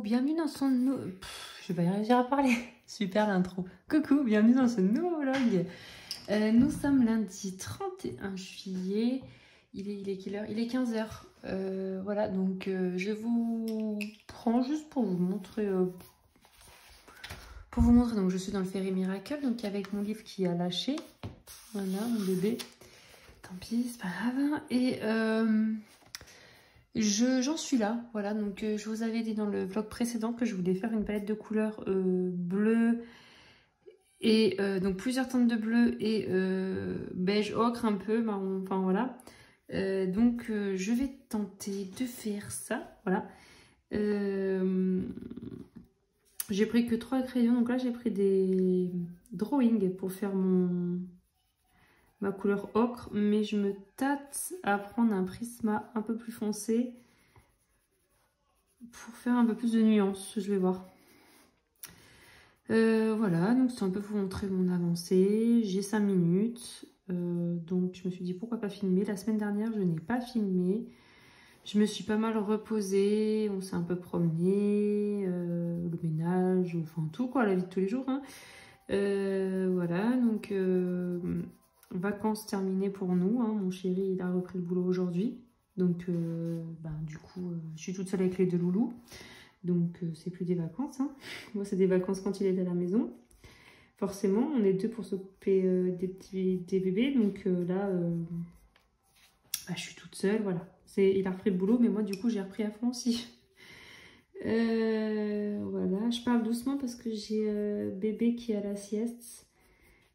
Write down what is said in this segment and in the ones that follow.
bienvenue dans son... je vais pas y réussir à parler. Super l'intro. Coucou, bienvenue dans ce nouveau vlog. Nous sommes lundi 31 juillet. Il est quelle heure? Il est 15 h. Voilà, donc je vous prends juste pour vous montrer... donc je suis dans le Fairy Miracle, donc avec mon livre qui a lâché. Voilà, mon bébé. Tant pis, c'est pas grave. Et... j'en suis là, voilà, donc je vous avais dit dans le vlog précédent que je voulais faire une palette de couleurs bleu et donc plusieurs teintes de bleu et beige ocre un peu, marron, enfin voilà. Donc je vais tenter de faire ça, voilà. J'ai pris que 3 crayons, donc là j'ai pris des drawings pour faire ma couleur ocre, mais je me tâte à prendre un prisma un peu plus foncé pour faire un peu plus de nuances, je vais voir. Voilà, donc c'est un peu pour vous montrer mon avancée. J'ai 5 minutes, donc je me suis dit pourquoi pas filmer. La semaine dernière, je n'ai pas filmé. Je me suis pas mal reposée, on s'est un peu promené, le ménage, enfin tout quoi, la vie de tous les jours. Hein. Voilà, donc vacances terminées pour nous. Hein. Mon chéri, il a repris le boulot aujourd'hui. Donc, du coup, je suis toute seule avec les 2 loulous. Donc, c'est plus des vacances. Hein. Moi, c'est des vacances quand il est à la maison. Forcément, on est 2 pour s'occuper des bébés. Donc là, je suis toute seule. Voilà. Il a repris le boulot, mais moi, du coup, j'ai repris à fond aussi. Voilà. Je parle doucement parce que j'ai bébé qui est à la sieste.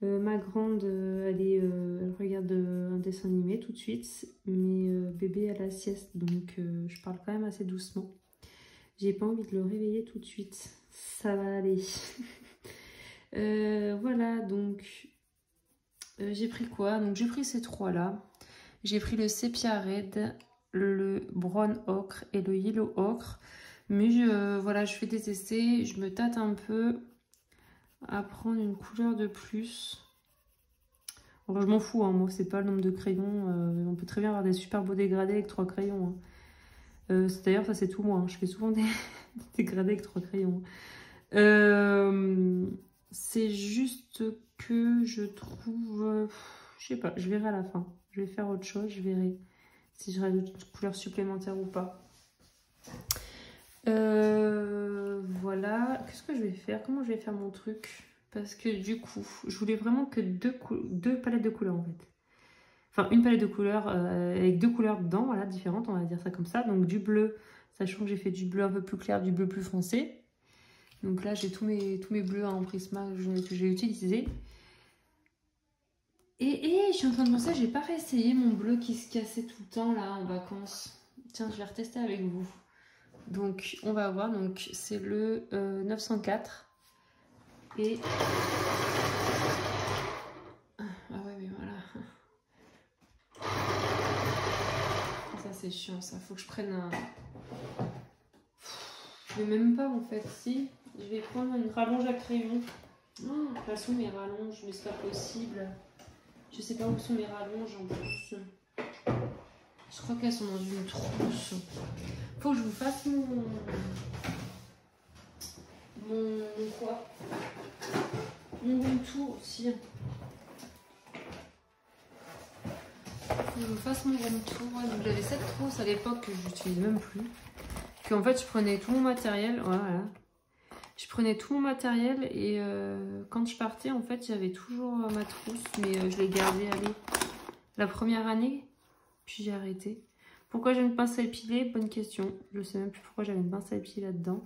Ma grande, elle regarde un dessin animé tout de suite, mais bébé à la sieste, donc je parle quand même assez doucement. J'ai pas envie de le réveiller tout de suite, ça va aller. Voilà, donc j'ai pris quoi? Donc j'ai pris ces 3 là. J'ai pris le sépia red, le brown ocre et le yellow ocre. Mais voilà, je fais des essais, je me tâte un peu à prendre une couleur de plus. Alors, je m'en fous, hein, moi c'est pas le nombre de crayons, on peut très bien avoir des super beaux dégradés avec 3 crayons. Hein. D'ailleurs ça c'est tout moi, hein. Je fais souvent des dégradés avec 3 crayons. C'est juste que je trouve, je sais pas, je verrai à la fin. Je vais faire autre chose, je verrai si je rajoute une couleur supplémentaire ou pas. Voilà, qu'est-ce que je vais faire? Comment je vais faire mon truc? Parce que du coup, je voulais vraiment que 2 palettes de couleurs en fait. Enfin, une palette de couleurs avec 2 couleurs dedans, voilà, différentes, on va dire ça comme ça. Donc du bleu, sachant que j'ai fait du bleu un peu plus clair, du bleu plus foncé. Donc là, j'ai tous mes bleus en prisma que j'ai utilisé. Et je suis en train de penser, j'ai pas réessayé mon bleu qui se cassait tout le temps là en vacances. Tiens, je vais retester avec vous. Donc on va voir, donc c'est le 904. Et... ah ouais, mais voilà. Ça c'est chiant, ça. Faut que je prenne un... Je vais même pas en fait, si. Je vais prendre une rallonge à crayon. Oh, elles sont mes rallonges, mais c'est pas possible. Je sais pas où sont mes rallonges en plus. Je crois qu'elles sont dans une trousse. Faut que je vous fasse mon quoi? Mon room tour aussi. Faut que je vous fasse mon room tour. Donc j'avais cette trousse à l'époque que je n'utilise même plus. Puis en fait je prenais tout mon matériel. Voilà. Je prenais tout mon matériel et quand je partais en fait j'avais toujours ma trousse. Mais je l'ai gardée la première année. Puis j'ai arrêté. Pourquoi j'ai une pince à épiler? Bonne question. Je sais même plus pourquoi j'avais une pince à épiler là-dedans.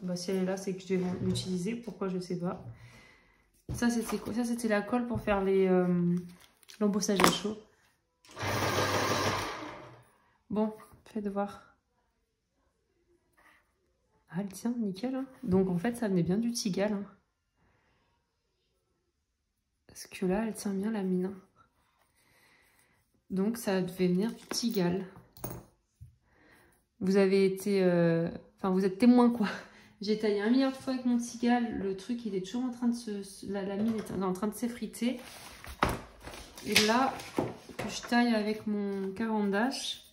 Bah, si elle est là, c'est que je vais l'utiliser. Pourquoi, je sais pas. Ça, c'était quoi? Ça, c'était la colle pour faire l'embossage à chaud. Bon, faites voir. Ah, elle tient, nickel. Hein. Donc, en fait, ça venait bien du Tigal. Hein. Parce que là, elle tient bien la mine. Hein. Donc, ça devait venir du Tigal. Vous avez été... Enfin, vous êtes témoin, quoi. J'ai taillé 1 milliard de fois avec mon Tigal. Le truc, il est toujours en train de la mine est en train de s'effriter. Et là, que je taille avec mon Caran d'Ache,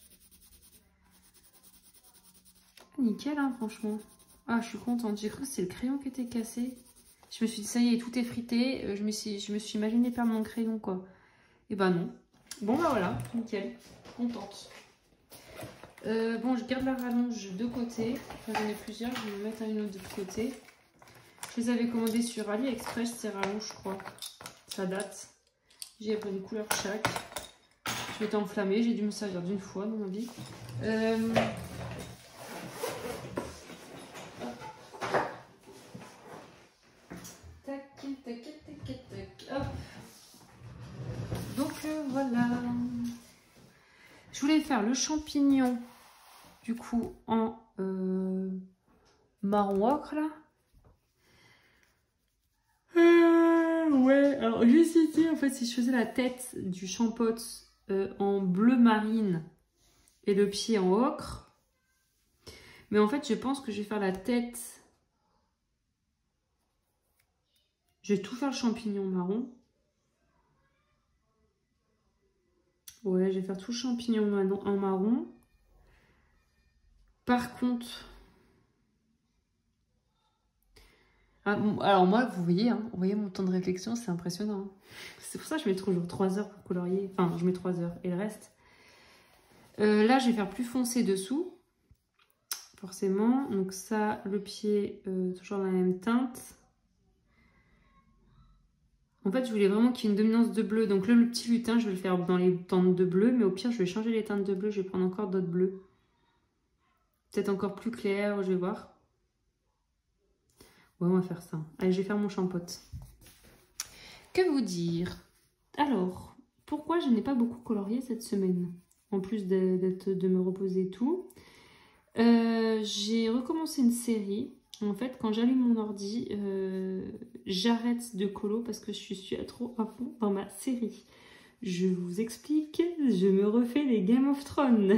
nickel, hein, franchement. Ah, je suis contente. J'ai cru que c'était le crayon qui était cassé. Je me suis dit, ça y est, tout est frité. Je me suis imaginé perdre mon crayon, quoi. Et ben non. Bon, bah voilà, nickel. Contente. Bon, je garde la rallonge de côté. Enfin, j'en ai plusieurs. Je vais me mettre une autre de côté. Je les avais commandées sur AliExpress, ces rallonges, je crois. Ça date. J'ai pris une couleur chaque. Je m'étais enflammée. J'ai dû me servir d'une fois dans ma vie. Hop. Donc voilà. Je voulais faire le champignon du coup en marron ocre là. Ouais, alors juste ici en fait si je faisais la tête du champote en bleu marine et le pied en ocre. Mais en fait je pense que je vais faire la tête. Je vais tout faire le champignon marron. Ouais, je vais faire tout le champignon en marron. Par contre... alors moi, vous voyez mon temps de réflexion, c'est impressionnant. C'est pour ça que je mets toujours 3 heures pour colorier. Enfin, je mets 3 heures et le reste. Là, je vais faire plus foncé dessous. Forcément. Donc ça, le pied, toujours la même teinte. En fait, je voulais vraiment qu'il y ait une dominance de bleu. Donc le petit lutin, je vais le faire dans les teintes de bleu. Mais au pire, je vais changer les teintes de bleu. Je vais prendre encore d'autres bleus. Peut-être encore plus clair, je vais voir. Ouais, on va faire ça. Allez, je vais faire mon champote. Que vous dire? Alors, pourquoi je n'ai pas beaucoup colorié cette semaine? En plus de me reposer et tout. J'ai recommencé une série. En fait, quand j'allume mon ordi, j'arrête de colo parce que je suis trop à fond dans ma série. Je vous explique, je me refais les Game of Thrones.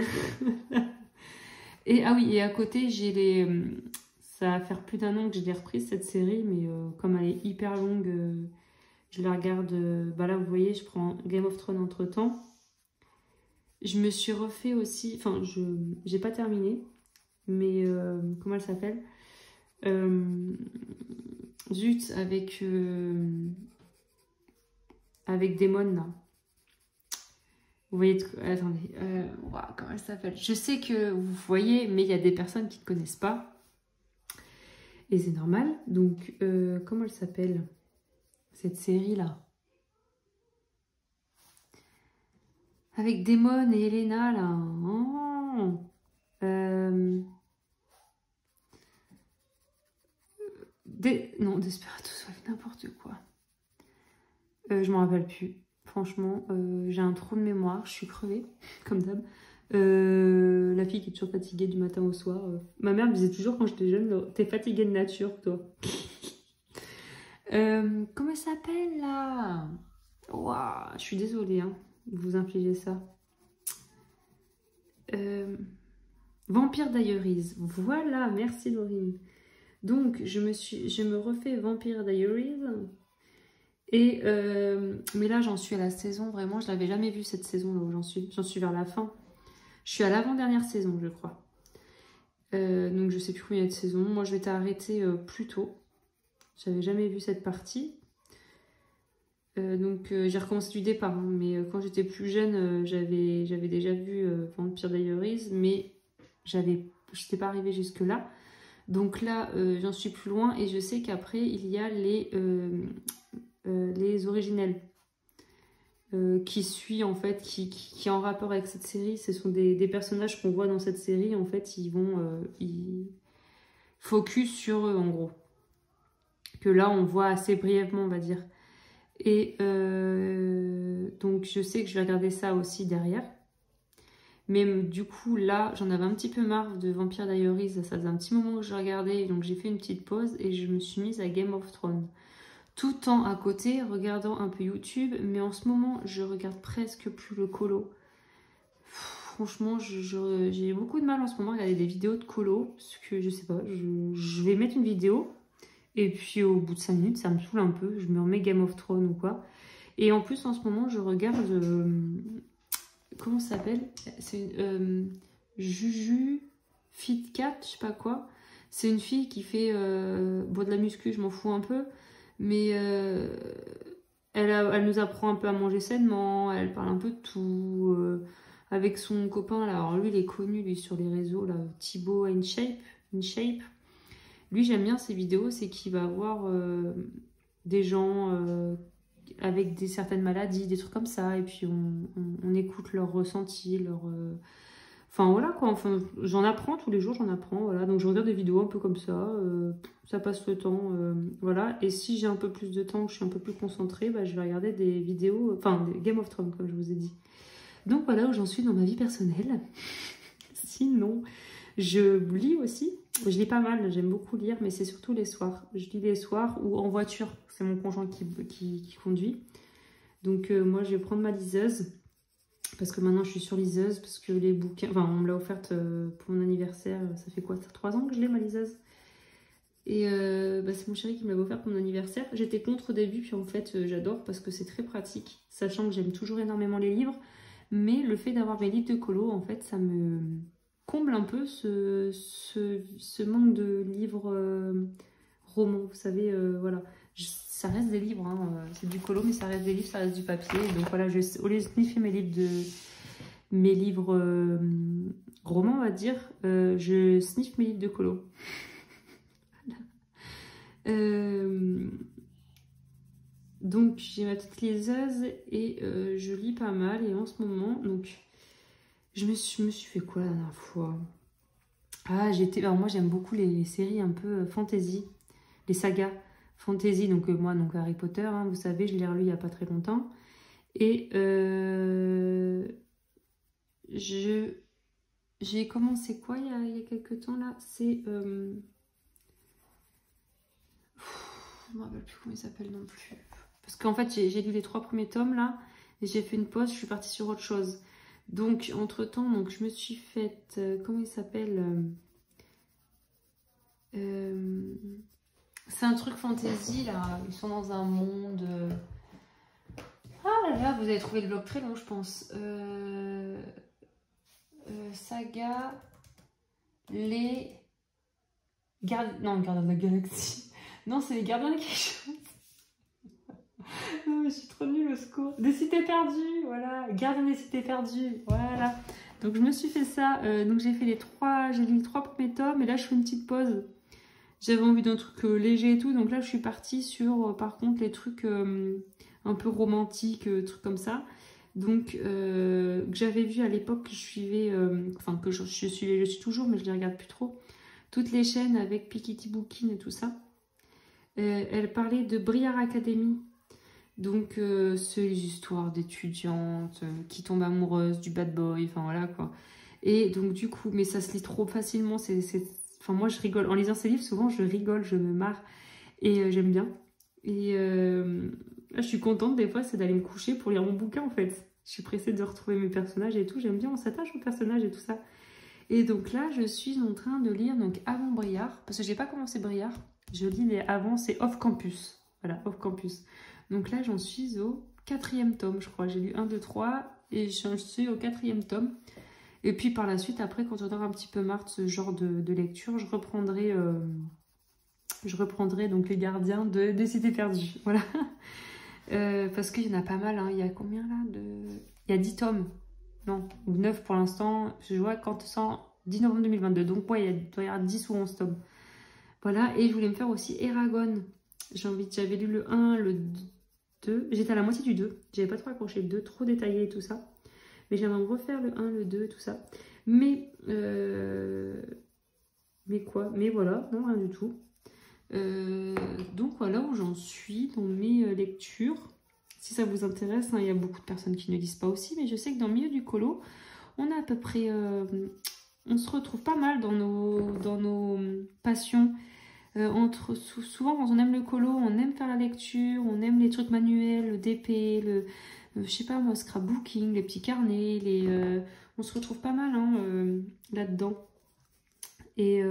Et ah oui, et à côté, j'ai les... Ça va faire plus d'1 an que je l'ai reprise cette série, mais comme elle est hyper longue, je la regarde... bah là, vous voyez, je prends Game of Thrones entre temps. Je me suis refait aussi... Enfin, j'ai pas terminé, mais comment elle s'appelle? Zut, avec Daemon, là. Vous voyez, attendez, wow, comment elle s'appelle? Je sais que vous voyez, mais il y a des personnes qui ne connaissent pas. Et c'est normal. Donc, comment elle s'appelle? Cette série-là. Avec Daemon et Helena, là. Oh. Non, Desperados, n'importe quoi. Je m'en rappelle plus. Franchement, j'ai un trou de mémoire, je suis crevée, comme d'hab. La fille qui est toujours fatiguée du matin au soir. Ma mère me disait toujours quand j'étais jeune, t'es fatiguée de nature, toi. Comment elle s'appelle, là? Waouh, je suis désolée, hein, de vous infliger ça. Vampire Diaries. Voilà, merci Laurine. Donc, je me refais Vampire Diaries. Et mais là, j'en suis à la saison, vraiment, je l'avais jamais vue cette saison, là où j'en suis. J'en suis vers la fin. Je suis à l'avant-dernière saison, je crois. Donc, je sais plus combien de saisons. Moi, je m'étais arrêtée plus tôt. J'avais jamais vu cette partie. Donc, j'ai recommencé du départ. Hein, mais quand j'étais plus jeune, j'avais déjà vu Vampire Diaries, mais je n'étais pas arrivée jusque-là. Donc là, j'en suis plus loin et je sais qu'après, il y a les originels qui suit en fait, qui est en rapport avec cette série. Ce sont des personnages qu'on voit dans cette série. En fait, ils focus sur eux en gros. Que là, on voit assez brièvement, on va dire. Et donc, je sais que je vais regarder ça aussi derrière. Mais du coup, là, j'en avais un petit peu marre de Vampire Diaries. Ça faisait un petit moment que je regardais. Donc, j'ai fait une petite pause et je me suis mise à Game of Thrones. Tout en à côté, regardant un peu YouTube. Mais en ce moment, je regarde presque plus le colo. Franchement, j'ai beaucoup de mal en ce moment à regarder des vidéos de colo. Parce que, je sais pas, je vais mettre une vidéo. Et puis, au bout de 5 minutes, ça me saoule un peu. Je me remets Game of Thrones ou quoi. Et en plus, en ce moment, je regarde... comment ça s'appelle? C'est Juju... Fit Cat, je sais pas quoi. C'est une fille qui fait bon, de la muscu, je m'en fous un peu. Mais elle nous apprend un peu à manger sainement, elle parle un peu de tout. Avec son copain, là, alors lui, il est connu lui, sur les réseaux, là, Thibaut InShape. Lui, j'aime bien ses vidéos, c'est qu'il va voir des gens avec certaines maladies, des trucs comme ça, et puis on écoute leurs ressentis, enfin voilà quoi, enfin, j'en apprends tous les jours, j'en apprends, voilà. Donc je regarde des vidéos un peu comme ça passe le temps, voilà. Et si j'ai un peu plus de temps, que je suis un peu plus concentrée, bah, je vais regarder des vidéos, enfin des Game of Thrones comme je vous ai dit. Donc voilà où j'en suis dans ma vie personnelle. Sinon, je lis aussi. Je lis pas mal, j'aime beaucoup lire, mais c'est surtout les soirs. Je lis les soirs ou en voiture. C'est mon conjoint qui conduit. Donc moi, je vais prendre ma liseuse. Parce que maintenant, je suis sur liseuse. Parce que les bouquins... Enfin, on me l'a offerte pour mon anniversaire. Ça fait quoi? Ça fait 3 ans que je l'ai, ma liseuse. Et bah, c'est mon chéri qui me l'avait offert pour mon anniversaire. J'étais contre au début, puis en fait, j'adore parce que c'est très pratique. Sachant que j'aime toujours énormément les livres. Mais le fait d'avoir mes livres de colo, en fait, ça me comble un peu ce manque de livres romans. Vous savez, voilà. Ça reste des livres, hein, c'est du colo, mais ça reste des livres, ça reste du papier. Donc voilà, au lieu de sniffer mes livres romans, on va dire, je sniffe mes livres de colo. Donc j'ai ma petite liseuse et je lis pas mal. Et en ce moment, donc je me suis fait quoi la dernière fois? Ah, alors moi j'aime beaucoup les séries un peu fantasy, les sagas fantasy. Donc moi, donc Harry Potter, hein, vous savez, je l'ai relu il y a pas très longtemps. Et j'ai commencé quoi il y a quelques temps là? C'est je me rappelle plus comment il s'appelle non plus. Parce qu'en fait, j'ai lu les 3 premiers tomes là, et j'ai fait une pause, je suis partie sur autre chose. Donc, entre-temps, donc, je me suis faite... comment il s'appelle c'est un truc fantasy, là. Ils sont dans un monde... Ah là là, vous avez trouvé le blog très long, je pense. Saga... Les... Non, Gardiens de la Galaxie. Non, c'est les Gardiens de quelque chose. Non, mais je suis trop nulle au secours. Des cités perdues, voilà. Gardien des cités perdues, voilà. Donc je me suis fait ça. Donc j'ai fait j'ai lu les 3 premiers tomes et là je fais une petite pause. J'avais envie d'un truc léger et tout. Donc là je suis partie sur par contre les trucs un peu romantiques, trucs comme ça. Donc que j'avais vu à l'époque que je suivais, enfin que je suivais, je suis toujours, mais je les regarde plus trop. Toutes les chaînes avec Piketty Bookin et tout ça. Elle parlait de Briar Academy. Donc, c'est les histoires d'étudiantes qui tombent amoureuses du bad boy, enfin voilà quoi. Et donc, du coup, mais ça se lit trop facilement. Enfin, moi, je rigole. En lisant ces livres, souvent, je rigole, je me marre et j'aime bien. Et là, je suis contente des fois, c'est d'aller me coucher pour lire mon bouquin en fait. Je suis pressée de retrouver mes personnages et tout. J'aime bien, on s'attache aux personnages et tout ça. Et donc là, je suis en train de lire donc avant Briard, parce que j'ai pas commencé Briard. Je lis les avant, c'est Off Campus. Voilà, Off Campus. Donc là, j'en suis au 4e tome, je crois. J'ai lu 1, 2, 3 et j'en suis au 4e tome. Et puis par la suite, après, quand j'en aurai un petit peu marre de ce genre de lecture, je reprendrai donc Les Gardiens des Cités Perdues. Voilà. Parce qu'il y en a pas mal. Hein. Il y a combien là Il y a 10 tomes. Non, ou 9 pour l'instant. Je vois quand ça 10 novembre 2022. Donc ouais, il doit y avoir 10 ou 11 tomes. Voilà. Et je voulais me faire aussi Eragon. J'avais lu le 1, le 2. J'étais à la moitié du 2. J'avais pas trop accroché le 2, trop détaillé et tout ça. Mais j'aimerais me refaire le 1, le 2, tout ça. Mais quoi? Mais voilà, non, rien du tout. Donc voilà où j'en suis dans mes lectures. Si ça vous intéresse, hein, il y a beaucoup de personnes qui ne lisent pas aussi, mais je sais que dans le milieu du colo, on a à peu près... on se retrouve pas mal dans nos passions. Souvent quand on aime le colo, on aime faire la lecture, on aime les trucs manuels, le DP, je sais pas moi, scrapbooking, les petits carnets, on se retrouve pas mal hein, là-dedans. Et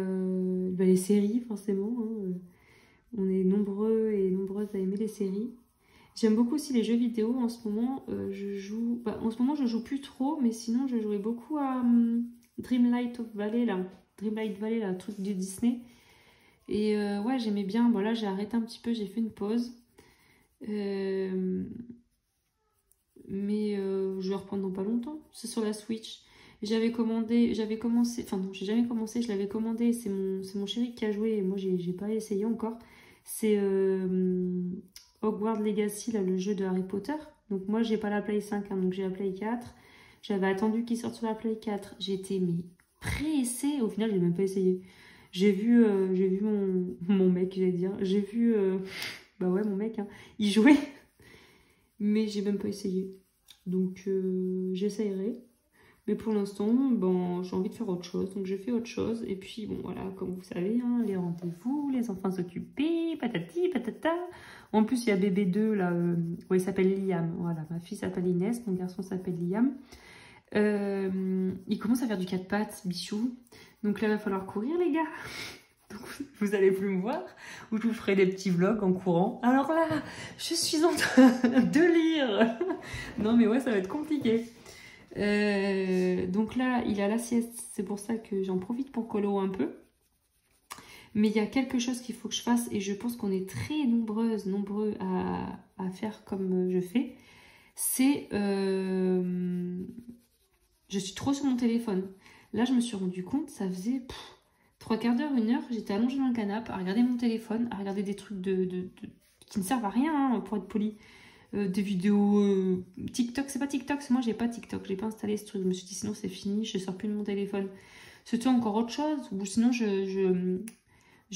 les séries forcément, hein, on est nombreux et nombreuses à aimer les séries. J'aime beaucoup aussi les jeux vidéo. En ce moment, en ce moment je joue plus trop, mais sinon je jouais beaucoup à Dreamlight of Valley là. Dreamlight Valley, là, le truc de Disney. Et ouais, j'aimais bien. Bon, là, j'ai arrêté un petit peu, j'ai fait une pause. Mais je vais reprendre dans pas longtemps. C'est sur la Switch. J'avais commencé, enfin non, j'ai jamais commencé, je l'avais commandé. C'est mon chéri qui a joué et moi, j'ai pas essayé encore. C'est Hogwarts Legacy, là, le jeu de Harry Potter. Donc moi, j'ai pas la Play 5, hein, donc j'ai la Play 4. J'avais attendu qu'il sorte sur la Play 4. J'étais mais pressée. Au final, j'ai même pas essayé. J'ai vu mon mec, j'allais dire. J'ai vu, bah ouais, mon mec, hein, il jouait. Mais j'ai même pas essayé. Donc j'essayerai. Mais pour l'instant, bon, j'ai envie de faire autre chose. Donc je fais autre chose. Et puis bon voilà, comme vous savez, hein, les rendez-vous, les enfants occupés, patati, patata. En plus, il y a bébé 2 là. Ouais, il s'appelle Liam. Voilà, ma fille s'appelle Inès, mon garçon s'appelle Liam. Il commence à faire du 4 pattes, bichou. Donc là, il va falloir courir, les gars. Donc, vous allez plus me voir, ou je vous ferai des petits vlogs en courant. Alors là, je suis en train de lire. Non mais ouais, ça va être compliqué. Donc là, il a la sieste, c'est pour ça que j'en profite pour colo un peu. Mais il y a quelque chose qu'il faut que je fasse, et je pense qu'on est très nombreux à faire comme je fais. C'est... je suis trop sur mon téléphone. Là, je me suis rendu compte, ça faisait... 3/4 d'heure, 1 heure, j'étais allongée dans le canapé à regarder mon téléphone, à regarder des trucs qui ne servent à rien, hein, pour être poli. Des vidéos TikTok, c'est pas TikTok, moi j'ai pas TikTok, j'ai pas installé ce truc. Je me suis dit sinon c'est fini, je sors plus de mon téléphone. C'était encore autre chose, ou sinon je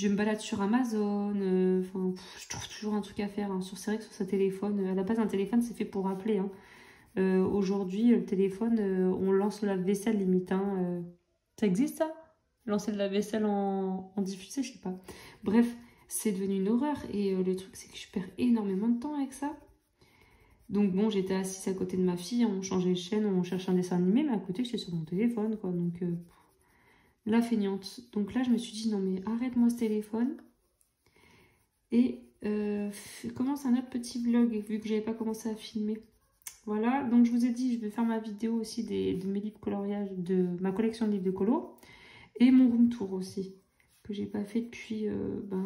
me balade sur Amazon, je trouve toujours un truc à faire, hein. C'est vrai que sur ce téléphone, à la base un téléphone c'est fait pour appeler, hein. Aujourd'hui le téléphone, on lance le lave-vaisselle limite, hein. Ça existe ça? Lancer de la vaisselle en diffusé, je sais pas. Bref, c'est devenu une horreur. Et le truc, c'est que je perds énormément de temps avec ça. Donc bon, j'étais assise à côté de ma fille, on changeait de chaîne, on cherchait un dessin animé, mais à côté, j'étais sur mon téléphone, quoi. Donc, la feignante. Donc là, je me suis dit, non mais arrête-moi ce téléphone. Et commence un autre petit vlog, vu que j'avais pas commencé à filmer. Voilà, donc je vous ai dit, je vais faire ma vidéo aussi de mes livres coloriage, de ma collection de livres de colo. Et mon room tour aussi, que j'ai pas fait depuis,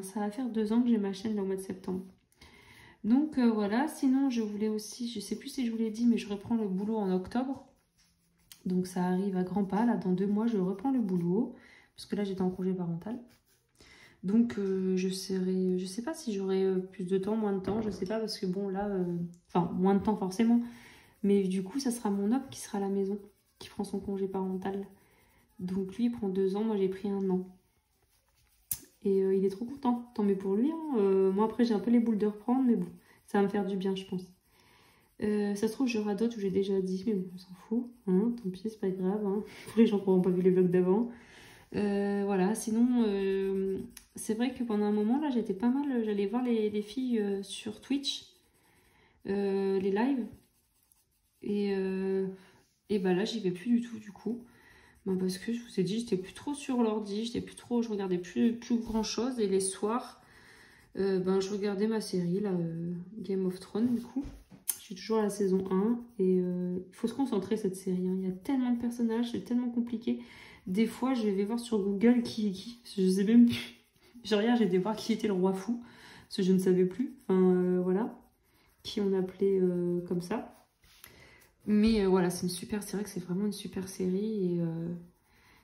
ça va faire 2 ans que j'ai ma chaîne là, au mois de septembre. Donc voilà, sinon je voulais aussi, je sais plus si je vous l'ai dit, mais je reprends le boulot en octobre. Donc ça arrive à grands pas, là dans 2 mois je reprends le boulot, parce que là j'étais en congé parental. Donc je sais pas si j'aurai plus de temps, moins de temps, je sais pas, parce que bon là, enfin moins de temps forcément, mais du coup ça sera mon homme qui sera à la maison, qui prend son congé parental. Donc lui il prend 2 ans, moi j'ai pris 1 an. Et il est trop content, tant mieux pour lui, hein. Moi après j'ai un peu les boules de reprendre, mais bon, ça va me faire du bien je pense. Ça se trouve je radote où j'ai déjà dit, mais bon on s'en fout, hein, tant pis c'est pas grave, hein. Pour les gens qui n'auront pas vu les vlogs d'avant. Voilà, sinon c'est vrai que pendant un moment là j'étais pas mal, j'allais voir les filles sur Twitch, les lives. Et bah là j'y vais plus du tout du coup. Parce que je vous ai dit, j'étais plus trop sur l'ordi, je regardais plus grand chose. Et les soirs, je regardais ma série, là, Game of Thrones, du coup. Je suis toujours à la saison 1. Et il faut se concentrer, cette série, hein. Il y a tellement de personnages, c'est tellement compliqué. Des fois, je vais voir sur Google qui est qui. Je sais même plus. Genre hier, j'ai été voir qui était le roi fou. Parce que je ne savais plus. Enfin, voilà. Qui on appelait comme ça. Mais voilà, c'est vrai que c'est vraiment une super série. Et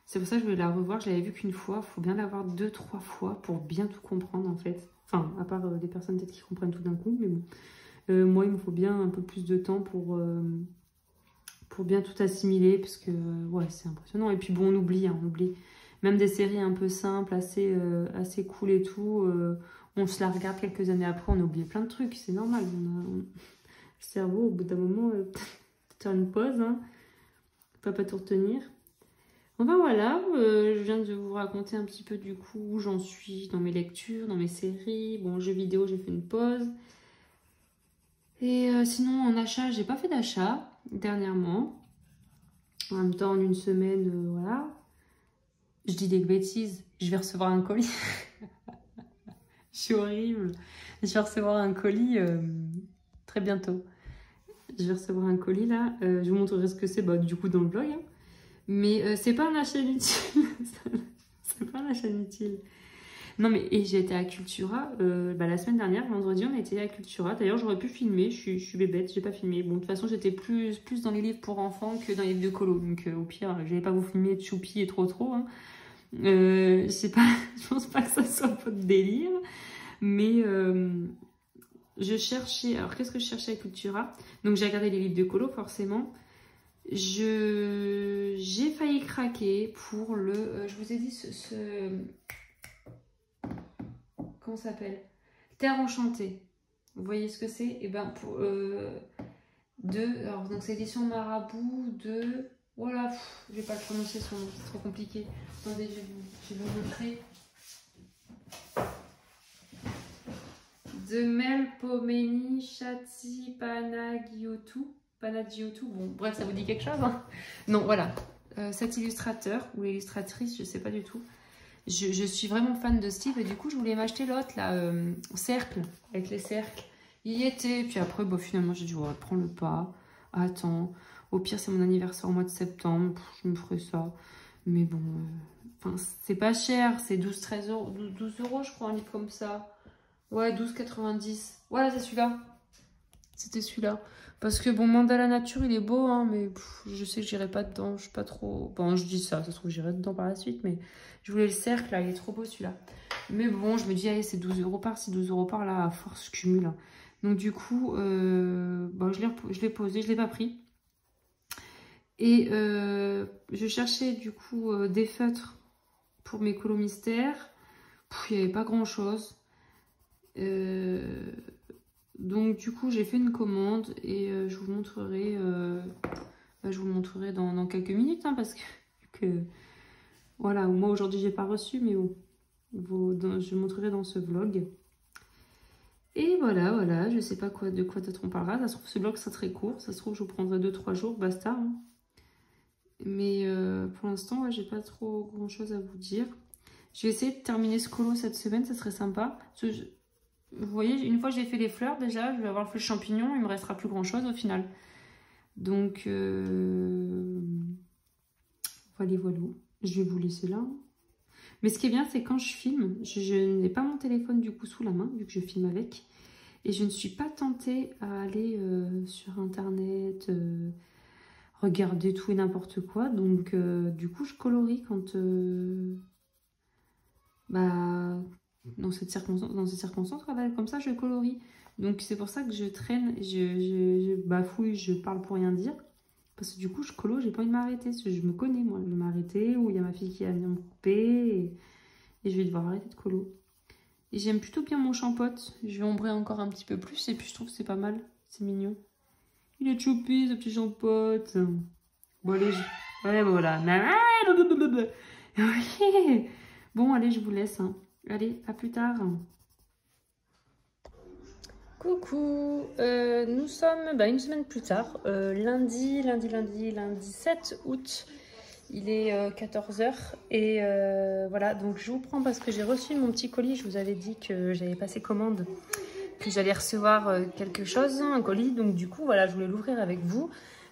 c'est pour ça que je vais la revoir. Je l'avais vue qu'une fois. Il faut bien la voir 2-3 fois pour bien tout comprendre en fait. Enfin, à part des personnes peut-être qui comprennent tout d'un coup. Mais bon. Moi, il me faut bien un peu plus de temps pour bien tout assimiler. Parce que ouais, c'est impressionnant. Et puis bon, on oublie. Même des séries un peu simples, assez cool et tout. On se la regarde quelques années après. On a oublié plein de trucs. C'est normal. Le cerveau, au bout d'un moment... faire une pause, hein. Faut pas tout retenir. Enfin voilà, je viens de vous raconter un petit peu du coup où j'en suis dans mes lectures, dans mes séries. Bon, jeux vidéo, j'ai fait une pause. Et sinon, en achat, j'ai pas fait d'achat dernièrement. En même temps, en une semaine, voilà. Je dis des bêtises, je vais recevoir un colis. Je suis horrible. Je vais recevoir un colis très bientôt. Je vais recevoir un colis là, je vous montrerai ce que c'est du coup dans le vlog, hein. Mais c'est pas un achat inutile, C'est pas la chaîne utile. Non mais et j'ai été à Cultura la semaine dernière, vendredi on a été à Cultura. D'ailleurs j'aurais pu filmer, je suis bébête, j'ai pas filmé. Bon de toute façon j'étais plus dans les livres pour enfants que dans les livres de colo. Donc au pire j'allais pas vous filmer de choupi et trop hein. Je sais pas, je pense pas que ça soit votre délire. Mais je cherchais, alors qu'est-ce que je cherchais à Cultura? Donc j'ai regardé les livres de colo forcément. J'ai failli craquer pour le, je vous ai dit comment ça s'appelle? Terre enchantée. Vous voyez ce que c'est? Et ben pour alors donc c'est édition Marabout de, voilà, je vais pas le prononcer son nom, c'est trop compliqué. Attendez, je vais vous montrer. De Melpomene Chatzipanagiotou. Bon, bref, ça vous dit quelque chose hein? Non, voilà. Cet illustrateur ou l'illustratrice, je sais pas du tout. Je suis vraiment fan de Steve et du coup, je voulais m'acheter l'autre, là, cercle, avec les cercles. Il y était, puis après, bon, finalement, j'ai dit, ouais, prends le pas. Attends, au pire, c'est mon anniversaire au mois de septembre, je me ferai ça. Mais bon, c'est pas cher, c'est 12 euros, je crois, un livre comme ça. Ouais, 12,90. Voilà, c'est celui-là. C'était celui-là. Parce que bon, Mandala Nature, il est beau, hein, mais je sais que j'irai pas dedans. Je suis pas trop... Bon, je dis ça, ça se trouve, j'irai dedans par la suite, mais je voulais le cercle, là, il est trop beau celui-là. Mais bon, je me dis, allez, c'est 12 euros par-ci, 12 euros par-là, à force, je cumule. Hein. Donc du coup, bon, je l'ai posé, je l'ai pas pris. Et je cherchais du coup des feutres pour mes colos mystères. Il n'y avait pas grand-chose. Donc du coup j'ai fait une commande et je vous montrerai dans quelques minutes hein, parce que voilà, moi aujourd'hui j'ai pas reçu mais bon, je montrerai dans ce vlog. Et voilà, je sais pas de quoi d'autre on parlera. Ça se trouve ce vlog sera très court, ça se trouve je vous prendrai 2-3 jours, basta hein. Mais pour l'instant ouais, j'ai pas trop grand chose à vous dire. Je vais essayer de terminer ce colo cette semaine, ça serait sympa. Vous voyez, une fois que j'ai fait les fleurs, déjà, je vais avoir fait le champignon, il me restera plus grand chose au final. Donc, voilà. Je vais vous laisser là. Mais ce qui est bien, c'est quand je filme, je n'ai pas mon téléphone du coup sous la main, vu que je filme avec. Et je ne suis pas tentée à aller sur internet, regarder tout et n'importe quoi. Donc, du coup, je colorie quand... dans ces circonstances, comme ça, je colorie. Donc, c'est pour ça que je traîne, je bafouille, je parle pour rien dire. Parce que du coup, je colo, j'ai pas envie de m'arrêter. Je me connais, moi. Je vais m'arrêter, ou il y a ma fille qui va venir me couper, et je vais devoir arrêter de colo. Et j'aime plutôt bien mon champote. Je vais ombrer encore un petit peu plus, et puis je trouve que c'est pas mal. C'est mignon. Il est choupi, ce petit champote. Bon, allez, ouais, voilà. Bon, allez, je vous laisse. Hein. Allez, à plus tard. Coucou, nous sommes une semaine plus tard, lundi 7 août, il est 14 h et voilà, donc je vous prends parce que j'ai reçu mon petit colis, je vous avais dit que j'avais passé commande, que j'allais recevoir quelque chose, un colis, donc du coup voilà, je voulais l'ouvrir avec vous.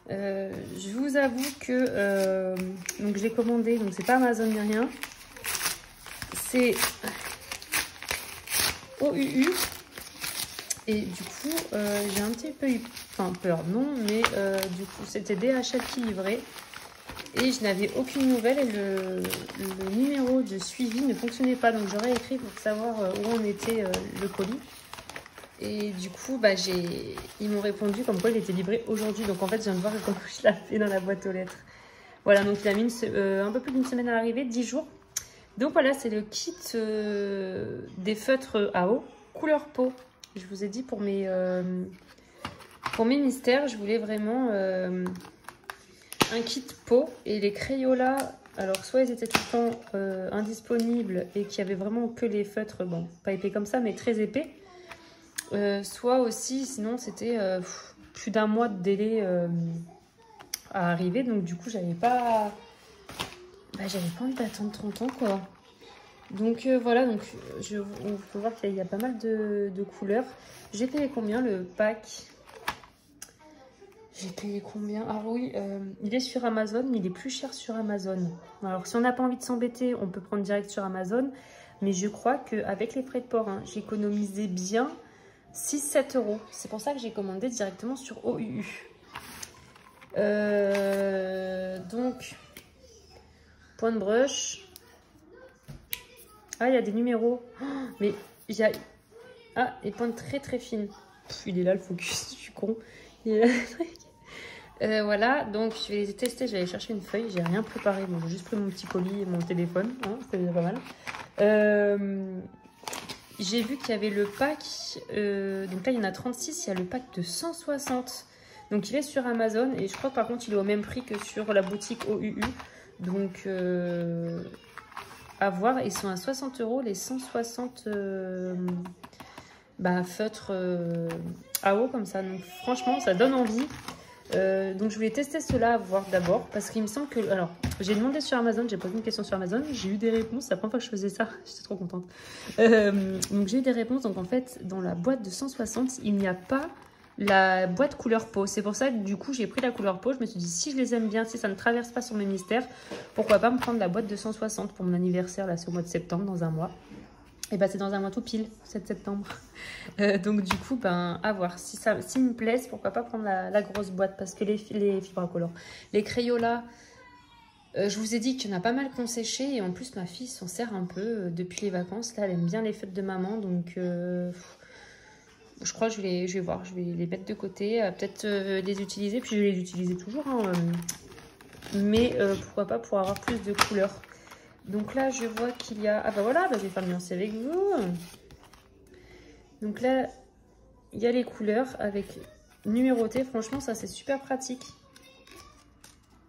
Je vous avoue que donc je l'ai commandé, donc c'est pas Amazon ni rien, c'est OUU. Et du coup, j'ai un petit peu eu, peur, non, mais du coup, c'était DHL qui livrait. Et je n'avais aucune nouvelle et le numéro de suivi ne fonctionnait pas. Donc, j'aurais écrit pour savoir où en était le colis. Et du coup, ils m'ont répondu comme quoi il était livré aujourd'hui. Donc, en fait, je viens de voir comment je l'ai fait dans la boîte aux lettres. Voilà, donc il a mis un peu plus d'une semaine à arriver, 10 jours. Donc, voilà, c'est le kit des feutres à eau, couleur peau. Je vous ai dit pour mes mystères, je voulais vraiment un kit peau. Et les Crayola, alors soit ils étaient tout le temps indisponibles et qu'il y avait vraiment que les feutres, bon, pas épais comme ça, mais très épais. Soit aussi, sinon c'était plus d'un mois de délai à arriver. Donc du coup, j'avais pas envie d'attendre 30 ans, quoi. Donc voilà, donc on peut voir qu'il y a pas mal de couleurs. J'ai payé combien le pack? J'ai payé combien? Ah oui, il est sur Amazon, mais il est plus cher sur Amazon. Alors, si on n'a pas envie de s'embêter, on peut prendre direct sur Amazon. Mais je crois qu'avec les frais de port, hein, j'ai économisé bien 6-7 euros. C'est pour ça que j'ai commandé directement sur OUU. Donc, point de brush. Ah, il y a des numéros. Oh, mais il y a... Ah, les pointes très très fines. Pff, il est là le focus, je suis con. Il est là le truc. Voilà, donc je vais les tester. Je vais aller chercher une feuille. J'ai rien préparé. Bon, j'ai juste pris mon petit colis et mon téléphone. Hein, c'était déjà pas mal. J'ai vu qu'il y avait le pack. Donc là, il y en a 36. Il y a le pack de 160. Donc il est sur Amazon. Et je crois par contre, il est au même prix que sur la boutique OUU. Donc à voir. Ils sont à 60 euros les 160 feutres à eau comme ça. Donc franchement, ça donne envie. Donc je voulais tester cela à voir d'abord parce qu'il me semble que... Alors, j'ai demandé sur Amazon, j'ai posé une question sur Amazon, j'ai eu des réponses, c'est la première fois que je faisais ça, j'étais trop contente. Donc j'ai eu des réponses, donc en fait, dans la boîte de 160, il n'y a pas la boîte couleur peau. C'est pour ça que du coup, j'ai pris la couleur peau, je me suis dit, si je les aime bien, si ça ne traverse pas sur mes mystères, pourquoi pas me prendre la boîte de 160 pour mon anniversaire, là c'est au mois de septembre, dans un mois. Et bah c'est dans un mois tout pile, 7 septembre. Donc du coup, à voir. Si s'il me plaise, pourquoi pas prendre la grosse boîte. Parce que les fibres les Crayola, je vous ai dit qu'il y en a pas mal qu'on séché. Et en plus, ma fille s'en sert un peu depuis les vacances. Là, elle aime bien les fêtes de maman. Donc je crois que je vais voir. Je vais les mettre de côté. Peut-être les utiliser. Puis je vais les utiliser toujours. Hein, mais pourquoi pas pour avoir plus de couleurs. Donc là, je vois qu'il y a... Ah bah voilà, je vais faire nuancer avec vous. Donc là, il y a les couleurs avec numéroté. Franchement, ça, c'est super pratique.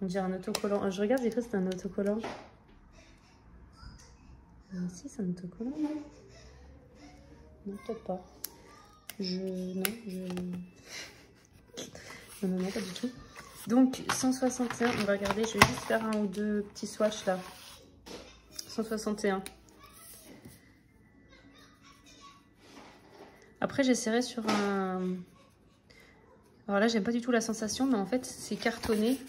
On dirait un autocollant. Je regarde, j'ai cru que c'était un autocollant. Si, c'est un autocollant, non? Non, peut-être pas. Non, non, pas du tout. Donc, 161, on va regarder. Je vais juste faire un ou deux petits swatchs là. 161. Après, j'essaierai sur un... Alors là, j'aime pas du tout la sensation, mais en fait, c'est cartonné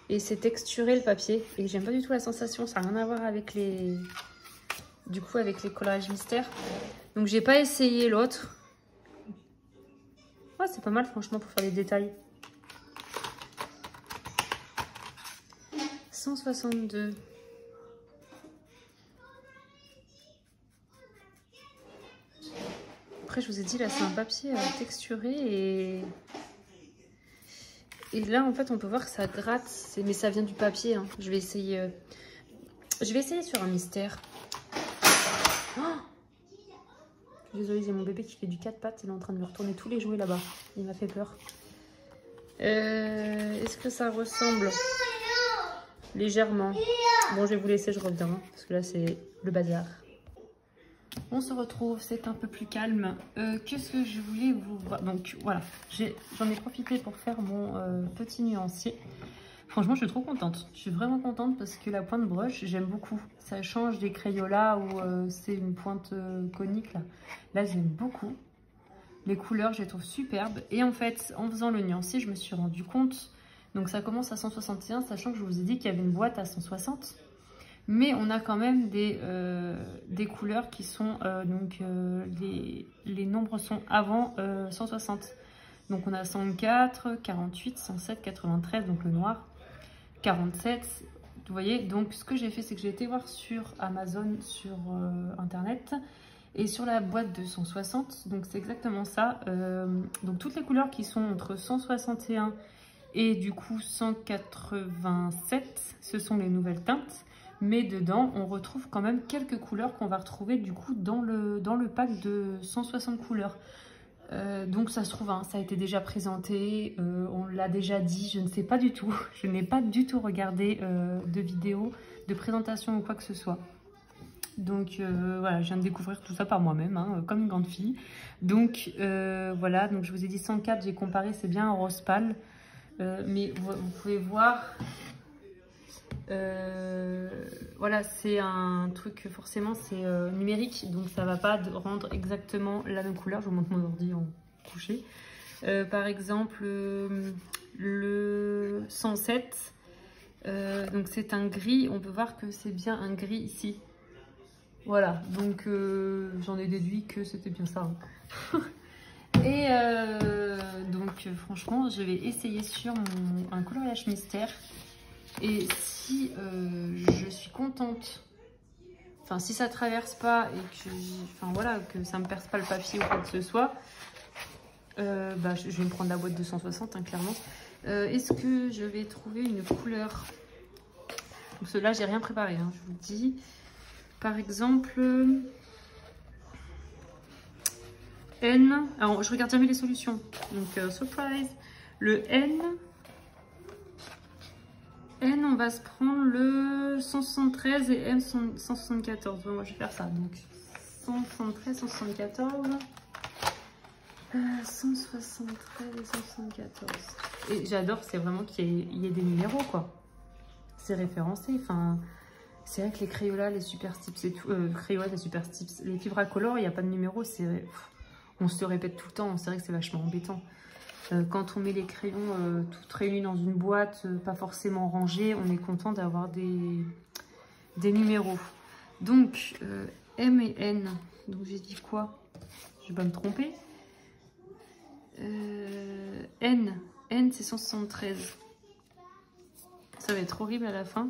et c'est texturé le papier. Et j'aime pas du tout la sensation, ça n'a rien à voir avec les... Du coup, avec les coloriages mystères. Donc, j'ai pas essayé l'autre. Ouais, c'est pas mal, franchement, pour faire les détails. 162. Après, je vous ai dit, là, c'est un papier texturé et là, en fait, on peut voir que ça gratte. Mais ça vient du papier. Hein. Je vais essayer sur un mystère. Oh, je suis désolée, j'ai mon bébé qui fait du 4 pattes. Il est en train de me retourner tous les jouets là-bas. Il m'a fait peur. Est-ce que ça ressemble légèrement? Bon, je vais vous laisser, je reviens. Hein, parce que là, c'est le bazar. On se retrouve, c'est un peu plus calme. Qu'est-ce que je voulais vous voir? Donc voilà, j'en ai profité pour faire mon petit nuancier. Franchement, je suis trop contente. Je suis vraiment contente parce que la pointe brush, j'aime beaucoup. Ça change des Crayola où c'est une pointe conique là. Là, j'aime beaucoup. Les couleurs, je les trouve superbes. Et en fait, en faisant le nuancier, je me suis rendu compte. Donc ça commence à 161, sachant que je vous ai dit qu'il y avait une boîte à 160. Mais on a quand même des couleurs qui sont, les nombres sont avant 160. Donc on a 104, 48, 107, 93, donc le noir, 47, vous voyez. Donc ce que j'ai fait, c'est que j'ai été voir sur Amazon, sur Internet, et sur la boîte de 160, donc c'est exactement ça. Donc toutes les couleurs qui sont entre 161 et du coup 187, ce sont les nouvelles teintes. Mais dedans, on retrouve quand même quelques couleurs qu'on va retrouver du coup dans le pack de 160 couleurs. Donc ça se trouve, hein, ça a été déjà présenté, on l'a déjà dit, je ne sais pas du tout. Je n'ai pas du tout regardé de vidéo, de présentation ou quoi que ce soit. Donc voilà, je viens de découvrir tout ça par moi-même, hein, comme une grande fille. Donc voilà, donc je vous ai dit 104, j'ai comparé, c'est bien un rose pâle. Mais vous pouvez voir... voilà, c'est un truc, forcément c'est numérique, donc ça va pas rendre exactement la même couleur. Je vous montre mon ordi en couché. Par exemple, le 107. Donc c'est un gris, on peut voir que c'est bien un gris ici. Voilà, donc j'en ai déduit que c'était bien ça. Hein. Et donc franchement, je vais essayer sur un coloriage mystère. Et si je suis contente, enfin si ça traverse pas et que, enfin voilà, que ça me perce pas le papier ou quoi que ce soit, bah, je vais me prendre la boîte 260 hein, clairement. Est-ce que je vais trouver une couleur? Parce que là j'ai rien préparé, hein, je vous le dis. Par exemple, N. Alors je regarde jamais les solutions. Donc surprise. Le N. N, on va se prendre le 173 et M 174. Bon, moi je vais faire ça. Donc 173, 174. 173 et 174. Et j'adore, c'est vraiment qu'il y ait des numéros quoi. C'est référencé. Enfin, c'est vrai que les Crayola, les Super Stips et tout. Crayola, les Super Stips, les Fibracolor, il n'y a pas de numéro. On se répète tout le temps. C'est vrai que c'est vachement embêtant. Quand on met les crayons toutes réunis dans une boîte, pas forcément rangés, on est content d'avoir des numéros. Donc, M et N. Donc, j'ai dit quoi? Je vais pas me tromper. N. N, c'est 173. Ça va être horrible à la fin.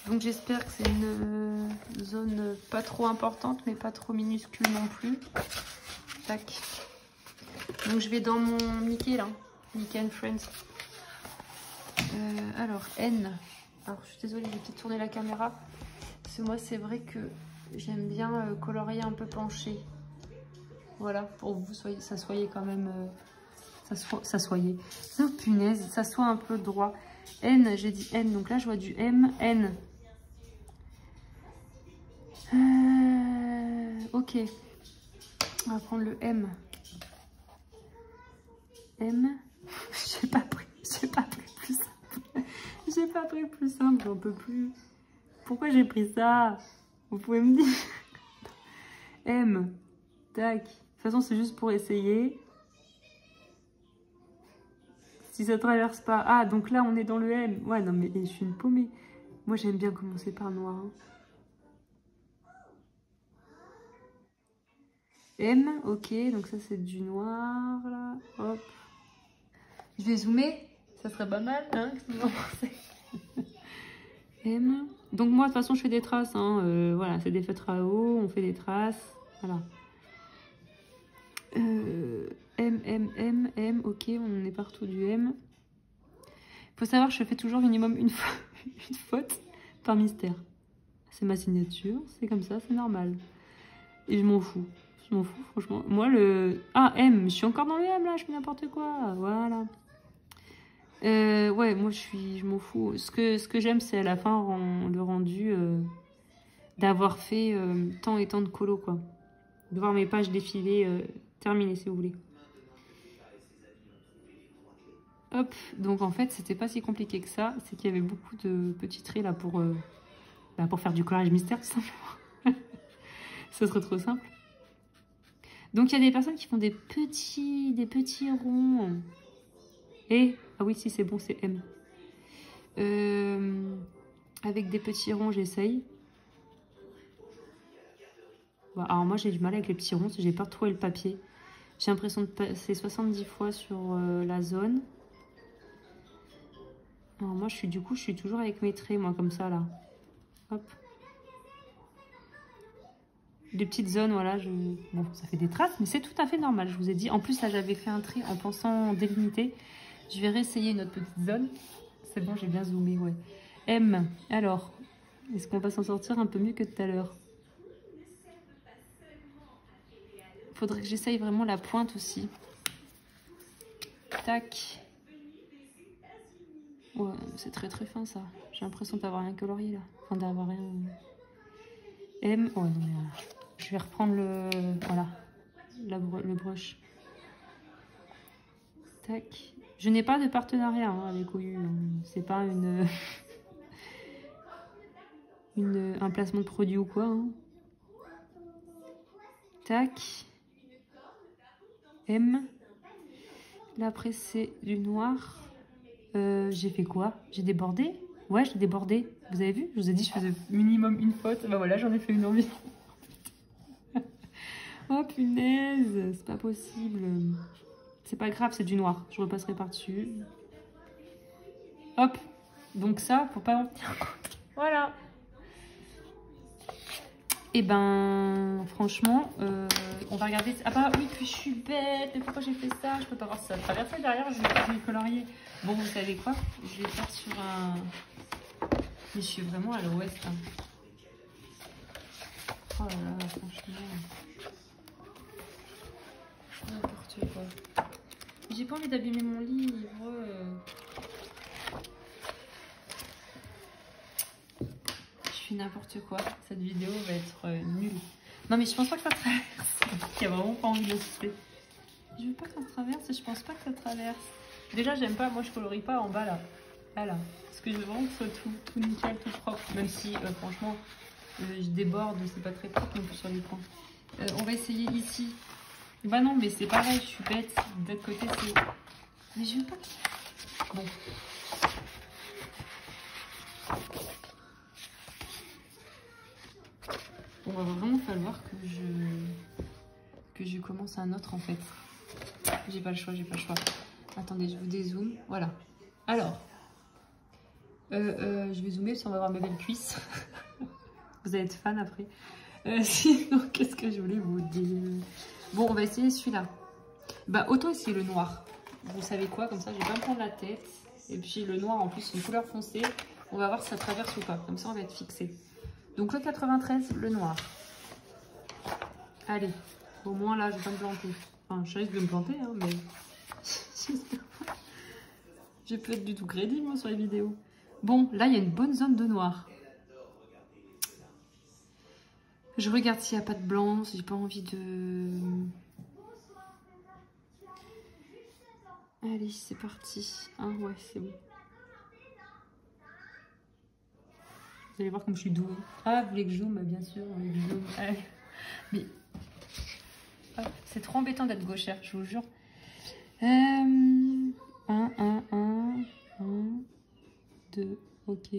Donc, j'espère que c'est une zone pas trop importante, mais pas trop minuscule non plus. Tac. Donc, je vais dans mon Mickey, là. Mickey and Friends. Alors, N. Alors, je suis désolée, je vais peut-être tourner la caméra. Parce que moi, c'est vrai que j'aime bien colorier un peu penché. Voilà, pour que vous ça soyez quand même... ça soyez. Oh, punaise, ça soit un peu droit. N, j'ai dit N. Donc là, je vois du M. N. Ok. On va prendre le M. M. J'ai pas pris plus simple. J'ai pas pris plus simple, j'en peux plus. Pourquoi j'ai pris ça? Vous pouvez me dire. M. Tac. De toute façon, c'est juste pour essayer. Si ça traverse pas. Ah, donc là, on est dans le M. Ouais, non, mais je suis une paumée. Moi, j'aime bien commencer par noir. Hein. M, ok. Donc ça, c'est du noir, là. Hop. Je vais zoomer. Ça serait pas mal, hein? M. Donc moi, de toute façon, je fais des traces. Hein. Voilà, c'est des feutres à eau. On fait des traces. Voilà. M, ok. On est partout du M. Faut savoir que je fais toujours minimum une faute par mystère. C'est ma signature, c'est comme ça, c'est normal. Et je m'en fous. Je m'en fous, franchement. Moi, le... Ah, M, je suis encore dans le M, là, je fais n'importe quoi. Voilà. Ouais, moi, je m'en fous. Ce que j'aime, c'est à la fin, le rendu d'avoir fait tant et tant de colos, quoi. De voir mes pages défiler, terminées, si vous voulez. Hop, donc en fait, c'était pas si compliqué que ça. C'est qu'il y avait beaucoup de petits traits là pour faire du coloriage mystère, tout simplement. Ce serait trop simple. Donc il y a des personnes qui font des petits ronds. Et, ah oui, si c'est bon, c'est M. Avec des petits ronds, j'essaye. Bon, alors moi, j'ai du mal avec les petits ronds, j'ai peur de trouver le papier. J'ai l'impression de passer 70 fois sur la zone. Alors moi, je suis toujours avec mes traits, moi, comme ça, là. Hop. Des petites zones, voilà. Bon, ça fait des traces, mais c'est tout à fait normal, je vous ai dit. En plus, là, j'avais fait un trait en pensant délimiter. Je vais réessayer notre petite zone. C'est bon, j'ai bien zoomé, ouais. M. Alors, est-ce qu'on va s'en sortir un peu mieux que tout à l'heure? Faudrait que j'essaye vraiment la pointe aussi. Tac. Ouais, c'est très très fin ça. J'ai l'impression d'avoir rien colorié là. Enfin d'avoir rien... M. Ouais, non mais je vais reprendre le... Voilà. Le brush. Tac. Je n'ai pas de partenariat hein, avec OU. C'est pas un placement de produit ou quoi. Hein. Tac. M. Là après c'est du noir. J'ai fait quoi? J'ai débordé? Ouais, j'ai débordé. Vous avez vu? Je vous ai dit je faisais minimum une faute. Bah voilà, j'en ai fait une envie. Oh punaise, c'est pas possible. C'est pas grave, c'est du noir. Je repasserai par-dessus. Hop. Donc ça, faut pas en tenir compte. Voilà. Et ben, franchement, on va regarder... Ah bah oui, puis je suis bête. Mais pourquoi j'ai fait ça? Je peux pas voir ça traverser derrière. Je vais colorier. Bon, vous savez quoi? Je vais faire sur un... Mais je suis vraiment à l'ouest. Hein. Oh là là, franchement... N'importe quoi. J'ai pas envie d'abîmer mon livre. Je fais n'importe quoi. Cette vidéo va être nulle. Non mais je pense pas que ça traverse. Il y a vraiment pas envie de souffler. Je veux pas que ça traverse et je pense pas que ça traverse. Déjà j'aime pas, moi je colorie pas en bas là. Là. Parce que je veux vraiment que ce soit tout nickel, tout propre. Même si franchement je déborde, c'est pas très propre non plus sur l'écran. On va essayer ici. Bah non mais c'est pareil, je suis bête. De l'autre côté c'est... Mais je veux pas... Bon. On va vraiment falloir que je commence un autre en fait. J'ai pas le choix, j'ai pas le choix. Attendez, je vous dézoome. Voilà. Alors, je vais zoomer parce qu'on va voir mes belles cuisses. Vous allez être fan après. Sinon, qu'est-ce que je voulais vous dire? Bon, on va essayer celui-là. Bah, autant essayer le noir. Vous savez quoi? Comme ça, je vais pas me prendre la tête. Et puis le noir, en plus, c'est une couleur foncée. On va voir si ça traverse ou pas. Comme ça, on va être fixé. Donc le 93, le noir. Allez, au moins là, je vais pas me planter. Enfin, je risque de me planter, hein, mais... J'ai plus être du tout crédible, moi, sur les vidéos. Bon, là, il y a une bonne zone de noir. Je regarde s'il n'y a pas de blanc, si j'ai pas envie de... Allez, c'est parti. Ah ouais, c'est bon. Vous allez voir comme je suis douée. Ah, vous voulez que je zoome? Bien sûr, vous voulez que je zoome. Allez. Mais... c'est trop embêtant d'être gauchère, je vous jure. 1, 2, ok.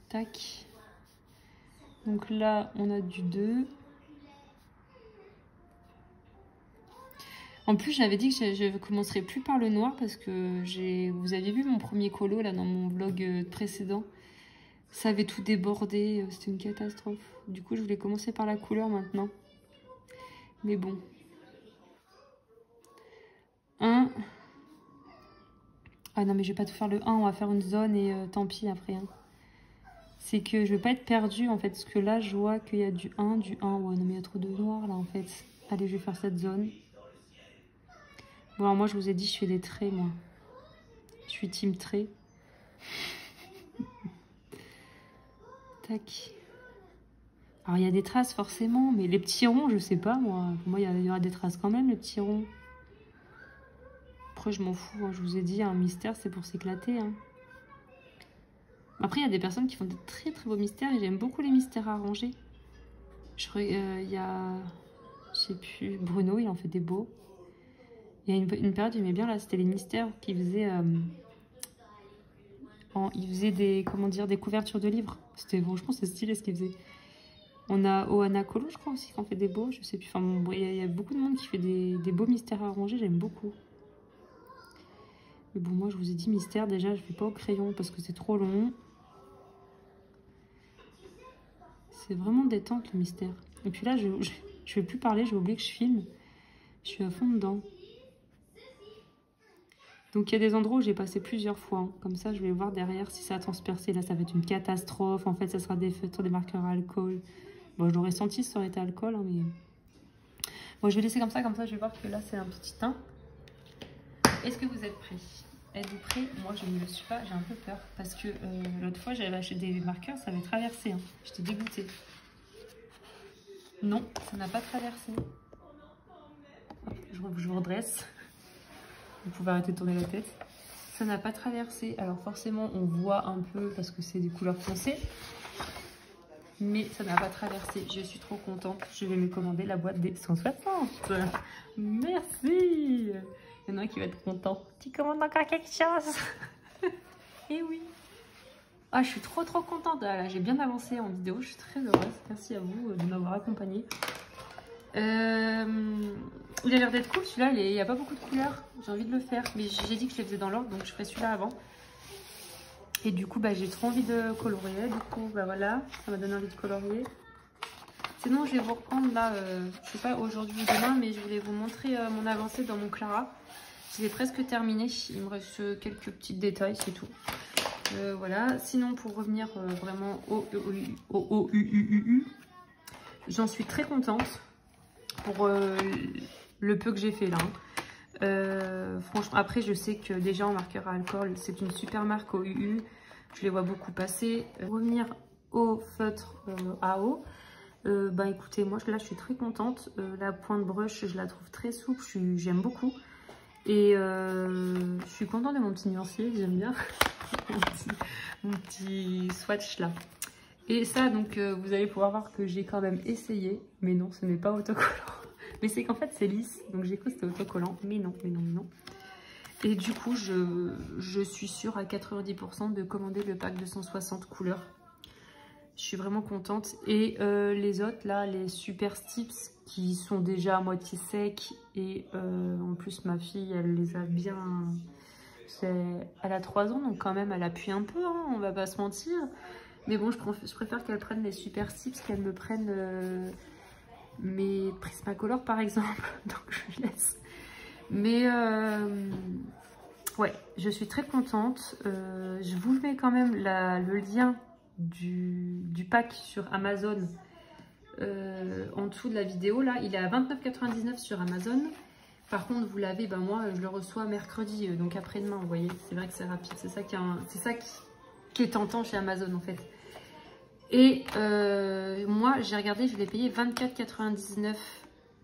Tac. Donc là, on a du 2. En plus, j'avais dit que je ne commencerai plus par le noir parce que vous aviez vu mon premier colo là dans mon vlog précédent. Ça avait tout débordé, c'était une catastrophe. Du coup, je voulais commencer par la couleur maintenant. Mais bon. 1. Ah non, mais je vais pas tout faire le 1, on va faire une zone et tant pis après. Hein. C'est que je vais pas être perdue en fait, parce que là, je vois qu'il y a du 1, du 1. Ouais, non, mais il y a trop de noir là en fait. Allez, je vais faire cette zone. Bon, alors moi, je vous ai dit, je fais des traits, moi. Je suis team trait. Tac. Alors, il y a des traces, forcément, mais les petits ronds, je sais pas, moi. Pour moi, il y aura des traces quand même, les petits ronds. Après, je m'en fous, hein. Je vous ai dit, un mystère, c'est pour s'éclater. Hein. Après, il y a des personnes qui font de très très beaux mystères, et j'aime beaucoup les mystères arrangés. Il y a... Je sais plus, Bruno, il en fait des beaux. Il y a une période, j'aimais bien, là, c'était les mystères qui faisaient... il faisait des, comment dire, des couvertures de livres. C'était franchement, c'est stylé ce qu'il faisait. On a Oana Colo, je crois aussi, qui en fait des beaux. Je sais plus. Enfin, bon, il y a beaucoup de monde qui fait des beaux mystères arrangés. J'aime beaucoup. Mais bon, moi, je vous ai dit mystère. Déjà, je ne fais pas au crayon parce que c'est trop long. C'est vraiment détente, le mystère. Et puis là, je vais plus parler. J'ai oublié que je filme. Je suis à fond dedans. Donc, il y a des endroits où j'ai passé plusieurs fois. Hein. Comme ça, je vais voir derrière si ça a transpercé. Là, ça va être une catastrophe. En fait, ça sera des feutres, des marqueurs à alcool. Bon, je l'aurais senti si ça aurait été alcool, hein, mais... Bon, je vais laisser comme ça, je vais voir que là, c'est un petit teint. Est-ce que vous êtes prêts? Êtes-vous prêts? Moi, je ne le suis pas, j'ai un peu peur. Parce que l'autre fois, j'avais acheté des marqueurs, ça avait traversé. Hein. J'étais dégoûtée. Non, ça n'a pas traversé. Hop, je vous redresse. Vous pouvez arrêter de tourner la tête. Ça n'a pas traversé. Alors forcément, on voit un peu parce que c'est des couleurs foncées. Mais ça n'a pas traversé. Je suis trop contente. Je vais me commander la boîte des 160. Merci. Il y en a un qui va être content. Tu commandes encore quelque chose? Eh oui. Ah, je suis trop contente. Ah, là, j'ai bien avancé en vidéo. Je suis très heureuse. Merci à vous de m'avoir accompagnée. Il a l'air d'être cool. Celui-là, il n'y a pas beaucoup de couleurs. J'ai envie de le faire. Mais j'ai dit que je les faisais dans l'ordre. Donc, je ferai celui-là avant. Et du coup, bah, j'ai trop envie de colorier. Du coup, bah, voilà. Ça m'a donné envie de colorier. Sinon, je vais vous reprendre là. Je sais pas aujourd'hui ou demain. Mais je voulais vous montrer mon avancée dans mon Clara. Je l'ai presque terminé. Il me reste quelques petits détails. C'est tout. Voilà, sinon pour revenir vraiment au OUUU, j'en suis très contente pour le peu que j'ai fait là. Franchement, après je sais que déjà en marqueur à alcool, c'est une super marque OUU, je les vois beaucoup passer. Revenir au feutre à eau, bah écoutez, moi là je suis très contente. La pointe brush, je la trouve très souple, j'aime beaucoup. Et je suis contente de mon petit nuancier, j'aime bien. mon petit swatch là. Et ça, donc, vous allez pouvoir voir que j'ai quand même essayé. Mais non, ce n'est pas autocollant. Mais c'est qu'en fait, c'est lisse. Donc, j'ai cru que c'était autocollant. Mais non, mais non, mais non. Et du coup, je suis sûre à 90% de commander le pack de 160 couleurs. Je suis vraiment contente. Et les autres, là, les Super Stips, qui sont déjà à moitié secs. Et en plus, ma fille, elle les a bien... Elle a 3 ans, donc quand même, elle appuie un peu, hein, on va pas se mentir. Mais bon, je préfère qu'elle prenne les Super Stips, qu'elle me prenne mes Prismacolor, par exemple. Donc, je laisse. Mais, ouais, je suis très contente. Je vous mets quand même le lien du pack sur Amazon en dessous de la vidéo. Là, il est à 29,99 sur Amazon. Par contre, vous l'avez, ben moi, je le reçois mercredi, donc après-demain, vous voyez. C'est vrai que c'est rapide, c'est ça qui est tentant chez Amazon, en fait. Et moi, j'ai regardé, je l'ai payé 24,99.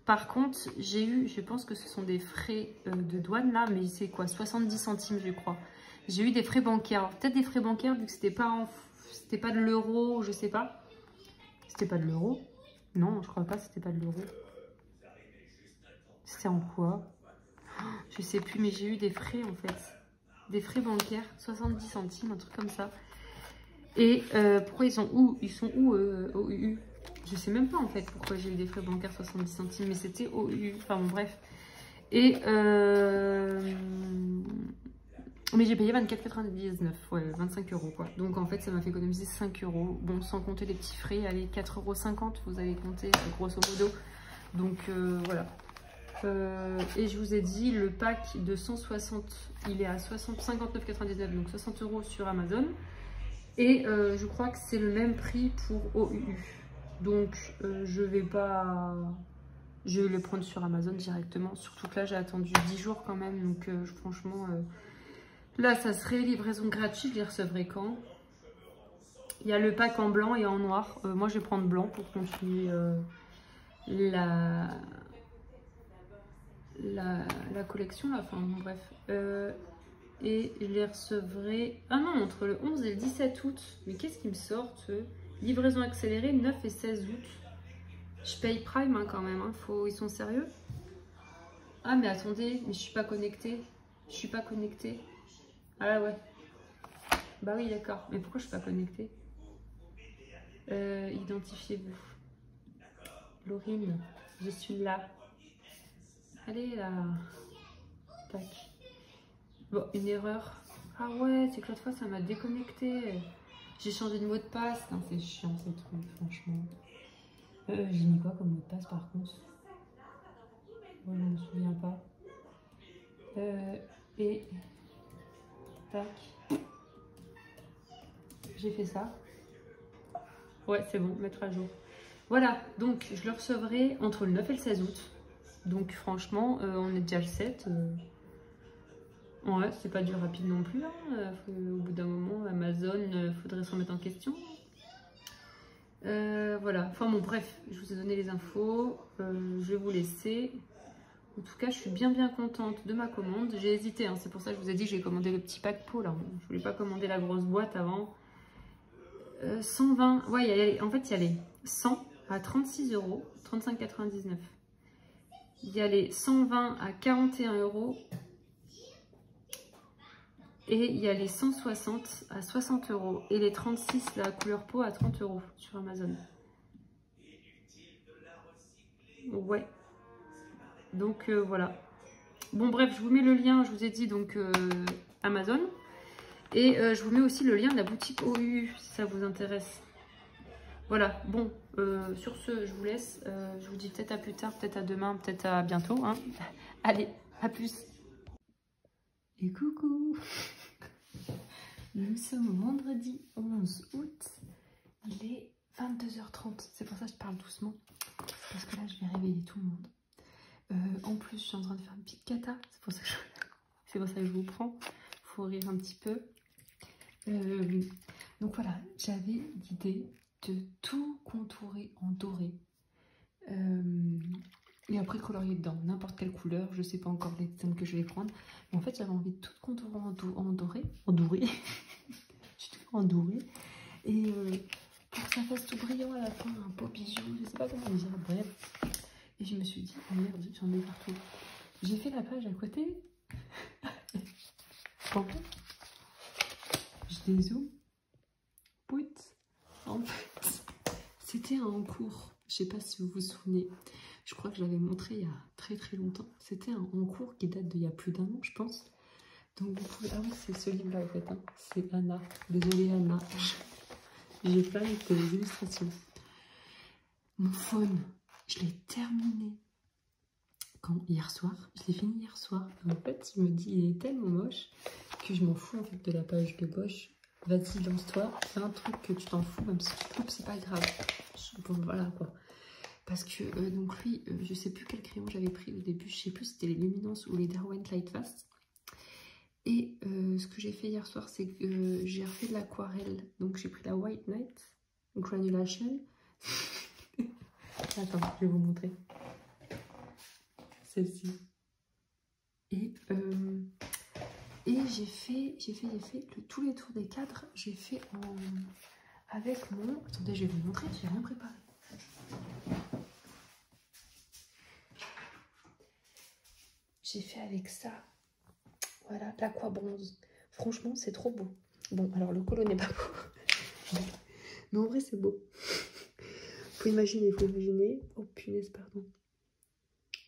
Par contre, j'ai eu, je pense que ce sont des frais de douane, là, mais c'est quoi, 70 centimes, je crois. J'ai eu des frais bancaires. Peut-être des frais bancaires, vu que c'était pas de l'euro, je sais pas. C'était pas de l'euro? Non, je crois pas que c'était pas de l'euro. C'était en quoi? Je sais plus, mais j'ai eu des frais en fait. Des frais bancaires, 70 centimes, un truc comme ça. Et pourquoi ils sont où? Ils sont où OUU? Je sais même pas en fait pourquoi j'ai eu des frais bancaires 70 centimes, mais c'était OUU. Enfin bon, bref. Et mais j'ai payé 24,99, ouais, 25 € quoi. Donc en fait, ça m'a fait économiser 5 €. Bon, sans compter les petits frais, allez, 4,50 €, vous allez compter, grosso modo. Donc voilà. Et je vous ai dit, le pack de 160, il est à 59,99, donc 60 € sur Amazon. Et je crois que c'est le même prix pour OUU. Donc je vais le prendre sur Amazon directement. Surtout que là, j'ai attendu 10 jours quand même. Donc franchement, là, ça serait livraison gratuite. Je les recevrai quand? Il y a le pack en blanc et en noir. Moi, je vais prendre blanc pour continuer la collection là, enfin bon, bref, et je les recevrai, ah non, entre le 11 et le 17 août, mais qu'est-ce qui me sort livraison accélérée 9 et 16 août, je paye Prime hein, quand même, hein. Ils sont sérieux? Ah mais attendez, mais je suis pas connectée, ah ouais, bah oui d'accord, mais pourquoi je suis pas connectée? Identifiez-vous, Laurine, je suis là. Allez là. Tac. Bon, une erreur. Ah ouais, c'est que l'autre fois ça m'a déconnecté. J'ai changé de mot de passe. Non, c'est chiant ces trucs, franchement. J'ai mis quoi comme mot de passe par contre? Moi, je me souviens pas. Et. Tac. J'ai fait ça. Ouais, c'est bon, mettre à jour. Voilà, donc je le recevrai entre le 9 et le 16 août. Donc franchement, on est déjà le 7. Ouais, c'est pas du rapide non plus. Hein. Au bout d'un moment, Amazon, faudrait s'en mettre en question. Voilà, enfin bon, bref, je vous ai donné les infos. Je vais vous laisser. En tout cas, je suis bien contente de ma commande. J'ai hésité, hein. C'est pour ça que je vous ai dit que j'ai commandé le petit pack pot là. Je voulais pas commander la grosse boîte avant. 120, ouais, en fait il y a les 100 à 36 €, 35,99 €. Il y a les 120 à 41 € et il y a les 160 à 60 € et les 36 la couleur peau à 30 € sur Amazon. Ouais, donc voilà. Bon bref, je vous mets le lien, je vous ai dit donc Amazon. Et je vous mets aussi le lien de la boutique OU si ça vous intéresse. Voilà, bon, sur ce, je vous laisse. Je vous dis peut-être à plus tard, peut-être à demain, peut-être à bientôt. Hein. Allez, à plus. Et coucou. Nous sommes vendredi 11 août. Il est 22h30. C'est pour ça que je parle doucement. Parce que là, je vais réveiller tout le monde. En plus, je suis en train de faire une petite cata. C'est pour ça que je vous prends. Faut rire un petit peu. Donc voilà, j'avais l'idée de tout contourer en doré et après colorier dedans, n'importe quelle couleur, je sais pas encore les teintes que je vais prendre, mais en fait j'avais envie de tout contourer en doré, et pour que ça fasse tout brillant à la fin, un beau bijou, je sais pas comment dire, bref. Et je me suis dit, oh merde, j'en ai partout. J'ai fait la page à côté, je dézoome. En fait, c'était un cours, je sais pas si vous vous souvenez, je crois que je l'avais montré il y a très longtemps. C'était un cours qui date d'il y a plus d'un an, je pense. Donc vous pouvez... Ah oui, c'est ce livre-là en fait, hein. C'est Anna. Désolée Anna, j'ai pas les illustrations. Mon phone, je l'ai terminé hier soir. Je l'ai fini hier soir. En fait, je me dis, il est tellement moche que je m'en fous en fait de la page de gauche. Vas-y, lance-toi, fais un truc que tu t'en fous, même si tu te coupes, c'est pas grave. Bon, voilà quoi. Parce que, donc lui, je sais plus quel crayon j'avais pris au début, je sais plus si c'était les Luminance ou les Derwent Lightfast. Et ce que j'ai fait hier soir, c'est que j'ai refait de l'aquarelle. Donc j'ai pris la White Night Granulation. Attends, je vais vous montrer. Celle-ci. Et j'ai fait tous les tours des cadres, j'ai fait avec mon... Attendez, je vais vous montrer, j'ai rien préparé. J'ai fait avec ça, voilà, l'aqua bronze. Franchement, c'est trop beau. Bon, alors le colo n'est pas beau, mais en vrai, c'est beau. Faut imaginer. Oh punaise, pardon.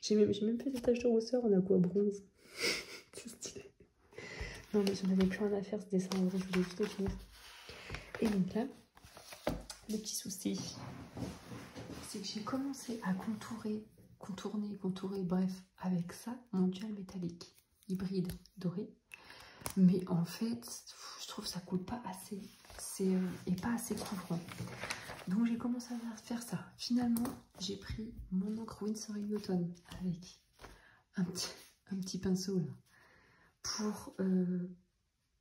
J'ai même fait des taches de rousseur en aqua bronze. C'est stylé. Non, mais j'en avais plus rien à faire ce dessin, en vrai, je voulais juste le finir. Et donc là, le petit souci, c'est que j'ai commencé à contourner, bref, avec ça, mon dual métallique, hybride, doré. Mais en fait, je trouve que ça coûte pas assez, et pas assez couvrant. Donc j'ai commencé à faire ça. Finalement, j'ai pris mon encre Winsor & Newton avec un petit pinceau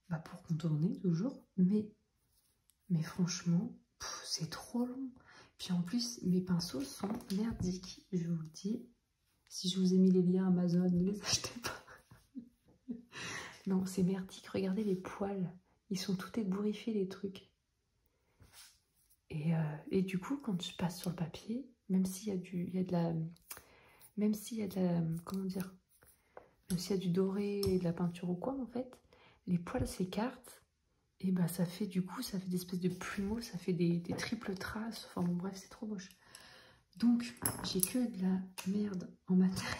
là, pour contourner toujours, mais franchement, c'est trop long. Puis en plus, mes pinceaux sont merdiques, je vous le dis. Si je vous ai mis les liens Amazon, ne les achetez pas. Non, c'est merdique. Regardez les poils. Ils sont tout ébouriffés, les trucs. Et du coup, quand je passe sur le papier, même s'il y a de la... Comment dire? Même s'il y a du doré et de la peinture ou quoi, en fait, les poils s'écartent. Et bah ça fait du coup, ça fait des espèces de plumeaux, ça fait des triples traces. Enfin bon, bref, c'est trop moche. Donc, j'ai que de la merde en matériel.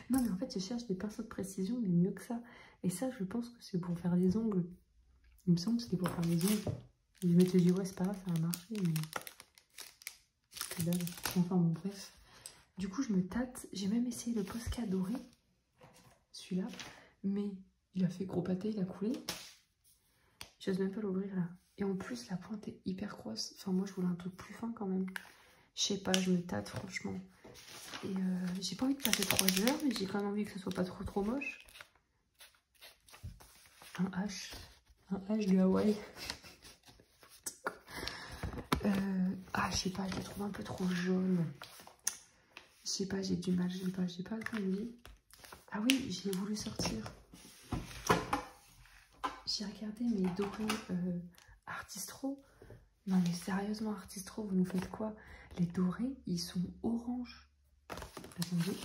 Non, mais en fait, je cherche des pinceaux de précision, mais mieux que ça. Et ça, je pense que c'est pour faire des ongles. Il me semble que c'était pour faire des ongles. Je m'étais dit, ouais, c'est pas grave, ça va marcher, mais... Enfin bon, bref. Du coup, je me tâte. J'ai même essayé le Posca doré. Celui-là. Mais il a fait gros pâté, il a coulé. J'ose même pas l'ouvrir là. Et en plus, la pointe est hyper grosse. Enfin, moi, je voulais un truc plus fin quand même. Je sais pas, je me tâte franchement. Et j'ai pas envie de passer 3 heures, mais j'ai quand même envie que ce soit pas trop moche. Un H du Hawaï. Je sais pas, je le trouve un peu trop jaune. sais pas, j'ai du mal, j'ai pas envie. Ah oui, j'ai voulu sortir. J'ai regardé mes dorés Artistro. Non mais sérieusement, Artistro, vous nous faites quoi? Les dorés, ils sont orange. Attendez.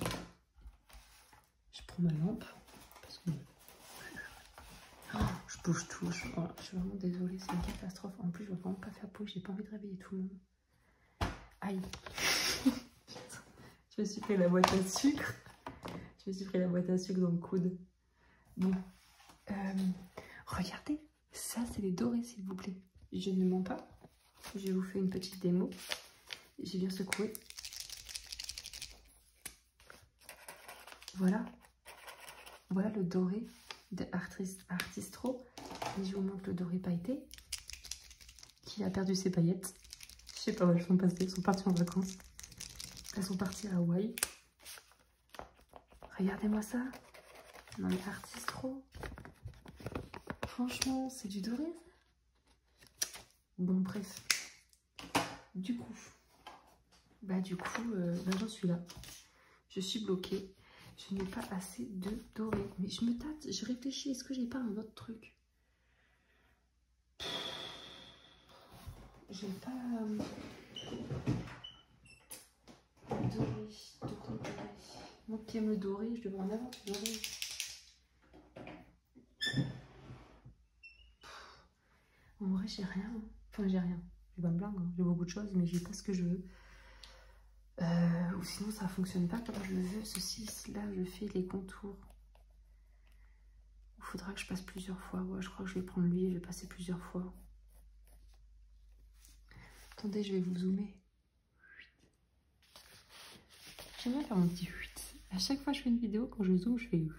Je prends ma lampe. Parce que... oh, je bouge tout. Je suis vraiment désolée, c'est une catastrophe. En plus, je vois vraiment pas faire peau. J'ai pas envie de réveiller tout le monde. Aïe. Je me suis pris la boîte à sucre. Je me suis pris la boîte à sucre dans le coude. Bon. Regardez. Ça, c'est les dorés, s'il vous plaît. Je ne mens pas. Je vous fais une petite démo. J'ai bien secoué. Voilà. Voilà le doré de Artistro. Et je vous montre le doré pailleté qui a perdu ses paillettes. Je sais pas où elles sont passées. Elles sont parties en vacances. Elles sont parties à Hawaï. Regardez-moi ça. Non mais Artistro. Franchement, c'est du doré. Bon, bref. Du coup, j'en suis là. Je suis bloquée. Je n'ai pas assez de doré. Mais je me tâte, je réfléchis. Est-ce que j'ai pas un autre truc? J'ai pas... doré. Moi qui aime le doré, je devrais en avoir du doré. En vrai, j'ai rien. Enfin, j'ai rien. Je vais pas me plaindre. J'ai beaucoup de choses, mais j'ai pas ce que je veux. Ou sinon, ça fonctionne pas comme je le veux. Ceci, là, je fais les contours. Il faudra que je passe plusieurs fois. Ouais, je crois que je vais prendre lui et je vais passer plusieurs fois. Attendez, je vais vous zoomer. J'aime bien faire mon petit 8. À chaque fois que je fais une vidéo, quand je zoome, je fais 8.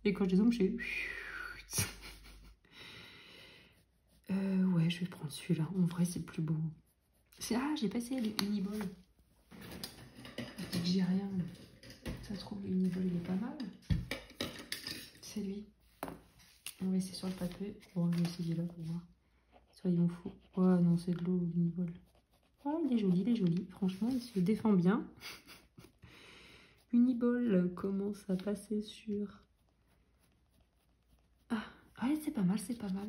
Et quand je zoome, je fais 8. Ouais, je vais prendre celui-là. En vrai, c'est le plus beau. Ah, j'ai pas essayé le Uniball. J'ai rien. Ça se trouve, le Uniball, il est pas mal. C'est lui. On va essayer sur le papier. Bon, je vais essayer là pour voir. Soyons fous. Ouais, non, c'est de l'eau, l'Uniball. Ouais, il est joli, il est joli. Franchement, il se défend bien. Uniball commence à passer sur... Ah, ouais, c'est pas mal, c'est pas mal.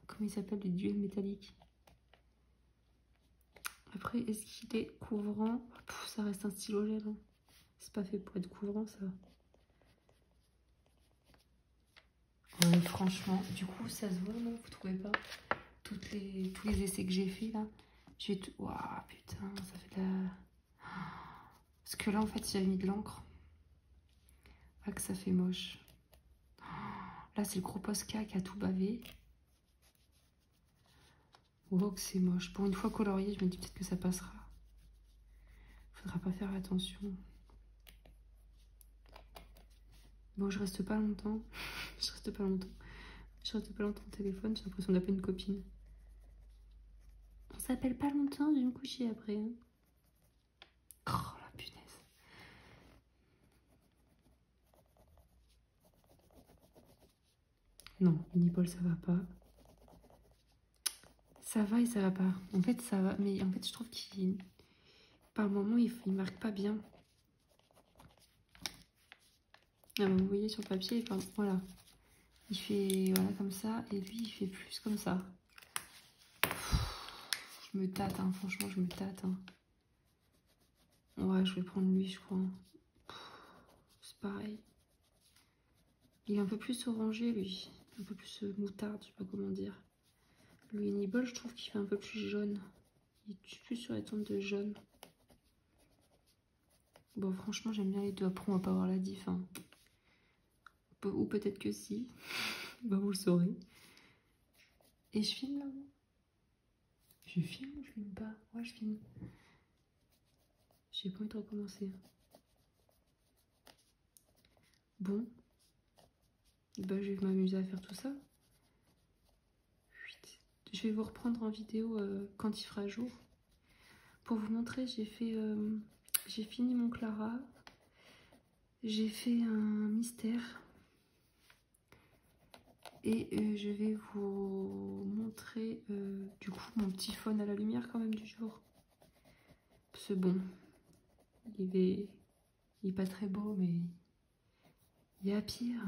Comment il s'appelle, le duel métallique. Après, est-ce qu'il est couvrant? Ça reste un stylo gel. Hein. C'est pas fait pour être couvrant, ça. Ouais, franchement, du coup, ça se voit, non? Vous trouvez pas? Tous les essais que j'ai fait, là. J'ai tout... Waouh, putain, ça fait de la... Parce que là, en fait, il a mis de l'encre. Ah, que ça fait moche. Là, c'est le gros Posca qui a tout bavé. Oh, que c'est moche. Pour une fois colorié, je me dis peut-être que ça passera. Faudra pas faire attention. Bon, je reste pas longtemps. Je reste pas longtemps. Je reste pas longtemps au téléphone. J'ai l'impression d'appeler une copine. On s'appelle pas longtemps, je vais me coucher après. Hein. Oh, la punaise. Non, Uniball, ça va pas. Ça va et ça va pas. En fait, ça va. Mais en fait, je trouve qu'il... Par moment, il marque pas bien. Ah, vous voyez sur le papier, enfin, voilà. Il fait voilà comme ça. Et lui, il fait plus comme ça. Je me tâte, hein. Franchement, je me tâte. Hein. Ouais, je vais prendre lui, je crois. C'est pareil. Il est un peu plus orangé, lui. Un peu plus moutarde, je sais pas comment dire. Le Uniball, je trouve qu'il fait un peu plus jaune. Il est plus sur les tons de jaune. Bon, franchement, j'aime bien les deux. Après, on va pas voir la diff. Hein. Ou peut-être que si. Bah, vous le saurez. Et je filme là. Je filme ou je filme pas? Ouais, je filme. J'ai pas envie de recommencer. Bon. Bah, je vais m'amuser à faire tout ça. Je vais vous reprendre en vidéo quand il fera jour. Pour vous montrer, j'ai fini mon Clara. J'ai fait un mystère. Et je vais vous montrer du coup mon petit faune à la lumière quand même du jour. C'est bon. Il est Il est pas très beau, mais il y a pire.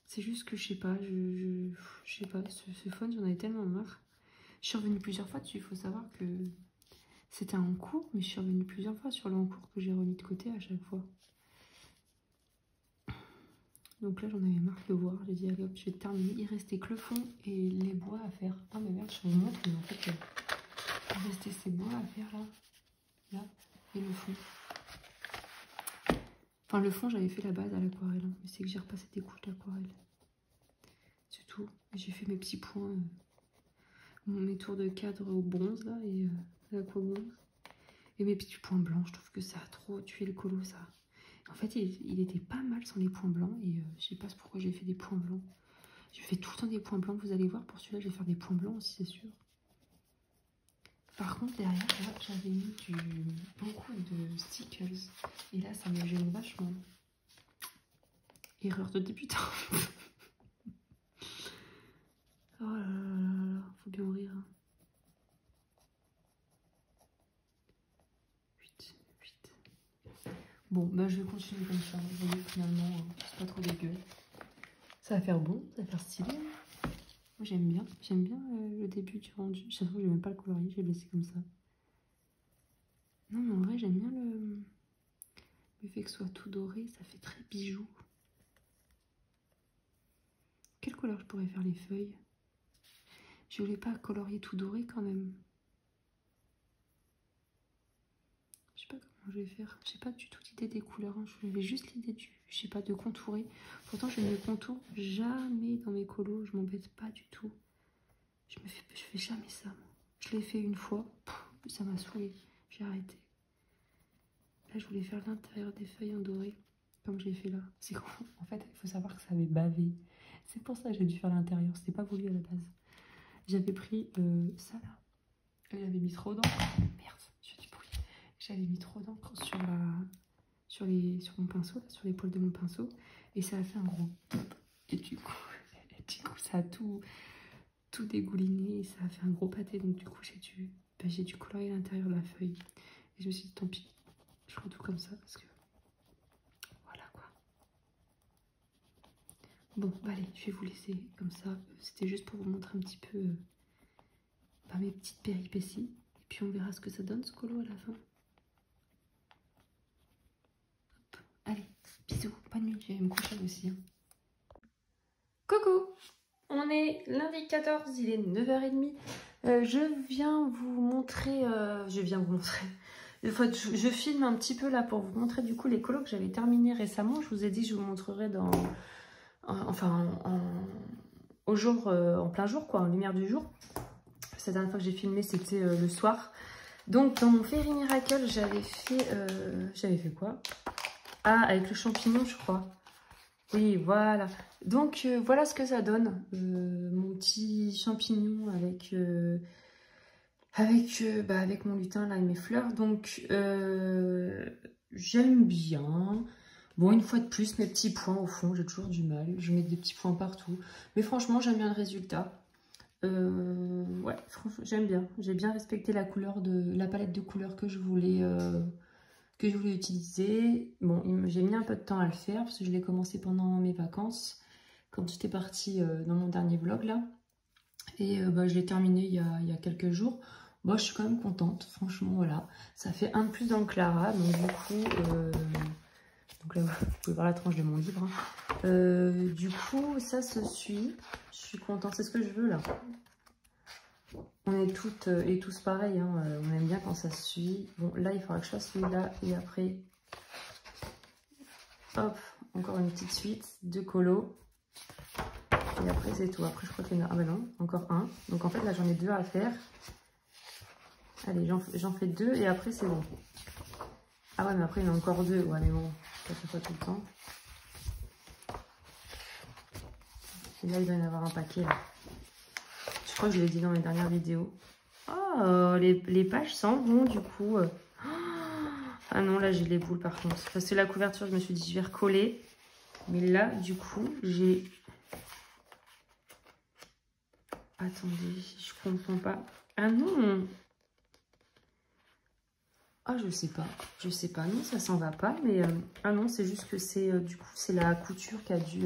C'est juste que je sais pas, je sais pas, ce phone, j'en avais tellement marre. Je suis revenue plusieurs fois dessus, il faut savoir que c'était un cours, mais je suis revenue plusieurs fois sur le en cours que j'ai remis de côté à chaque fois. Donc là, j'en avais marre de le voir. J'ai dit, allez hop, je vais terminer. Il restait que le fond et les bois à faire. Ah, mais merde, je vous montre, mais en fait, il restait ces bois à faire là. Là, et le fond. Enfin, le fond, j'avais fait la base à l'aquarelle. Hein, mais c'est que j'ai repassé des couches d'aquarelle. C'est tout. J'ai fait mes petits points, mes tours de cadre au bronze là et l'aquabronze. Et mes petits points blancs. Je trouve que ça a trop tué le colo, ça. En fait, il était pas mal sans les points blancs. Et je sais pas pourquoi j'ai fait des points blancs. Je fais tout le temps des points blancs, vous allez voir. Pour celui-là, je vais faire des points blancs aussi, c'est sûr. Par contre, derrière, là, j'avais mis beaucoup de stickers. Et là, ça me gêne vachement. Erreur de débutant. Oh là là là là, faut bien rire. 8. Bon, bah je vais continuer comme ça. Vous voyez, finalement, c'est pas trop dégueu. Ça va faire bon, ça va faire stylé. Moi, j'aime bien le début du rendu. Chaque fois, je n'ai même pas le colorier, je l'ai laissé comme ça. Non, mais en vrai, j'aime bien le fait que ce soit tout doré, ça fait très bijou. Quelle couleur je pourrais faire les feuilles? Je voulais pas colorier tout doré quand même. Je sais pas comment je vais faire. J'ai pas du tout l'idée des couleurs. Hein. J'avais juste l'idée je sais pas, de contourer. Pourtant, je ne contourne jamais dans mes colos. Je m'embête pas du tout. Je fais jamais ça. Je l'ai fait une fois. Ça m'a saoulée. J'ai arrêté. Là, je voulais faire l'intérieur des feuilles en doré. Comme j'ai fait là. C'est con. En fait, il faut savoir que ça avait bavé. C'est pour ça que j'ai dû faire l'intérieur. C'était pas voulu à la base. J'avais pris ça là. Et j'avais mis trop d'encre. Merde, je fais du bruit. J'avais mis trop d'encre sur mon pinceau, là, sur l'épaule de mon pinceau. Et ça a fait un gros... Et du coup ça a tout dégouliné. Et ça a fait un gros pâté. Donc du coup, j'ai dû colorier l'intérieur de la feuille. Et je me suis dit, tant pis. Je ferai tout comme ça parce que... Voilà quoi. Bon, bah allez, je vais vous laisser comme ça. C'était juste pour vous montrer un petit peu mes petites péripéties. Et puis on verra ce que ça donne ce colo à la fin. Hop. Allez, bisous, bonne nuit, je vais me coucher aussi. Hein. Coucou, on est lundi 14, il est 9h30. Je viens vous montrer... Je filme un petit peu là pour vous montrer du coup les colos que j'avais terminés récemment. Je vous ai dit que je vous montrerai au jour, en plein jour, quoi, en lumière du jour. Cette dernière fois que j'ai filmé, c'était le soir. Donc, dans mon Fairy Miracle, j'avais fait quoi? Ah, avec le champignon, je crois. Oui, voilà. Donc, voilà ce que ça donne. Mon petit champignon avec mon lutin là et mes fleurs. Donc, j'aime bien. Bon, une fois de plus, mes petits points au fond, j'ai toujours du mal. Je mets des petits points partout. Mais franchement, j'aime bien le résultat. Ouais, franchement, j'aime bien. J'ai bien respecté la palette de couleurs que je voulais utiliser. Bon, j'ai mis un peu de temps à le faire parce que je l'ai commencé pendant mes vacances quand j'étais partie dans mon dernier vlog là. Et je l'ai terminé il y a quelques jours. Bon, je suis quand même contente, franchement, voilà. Ça fait un de plus dans le Clara, donc du coup... donc là, vous pouvez voir la tranche de mon livre. Hein. Du coup, ça se suit. Je suis contente, c'est ce que je veux là. On est toutes et tous pareils, hein. On aime bien quand ça se suit. Bon, là, il faudra que je fasse celui-là et après... Hop, encore une petite suite, 2 colos. Et après, c'est tout. Après, je crois qu'il y en a... Ah bah non, encore un. Donc en fait, là, j'en ai 2 à faire. Allez, j'en fais 2 et après, c'est bon. Ah ouais, mais après, il y en a encore 2. Ouais, mais bon, ça fait pas tout le temps. Et là, il va y en avoir un paquet, là. Je crois que je l'ai dit dans les dernières vidéos. Oh, les pages s'en vont, du coup. Ah non, là, j'ai les boules, par contre. Parce que la couverture, je me suis dit, je vais recoller. Mais là, du coup, j'ai... Attendez, je comprends pas. Ah non! Ah, je sais pas, non, ça s'en va pas, mais... ah non, c'est juste que c'est, du coup, c'est la couture qui a dû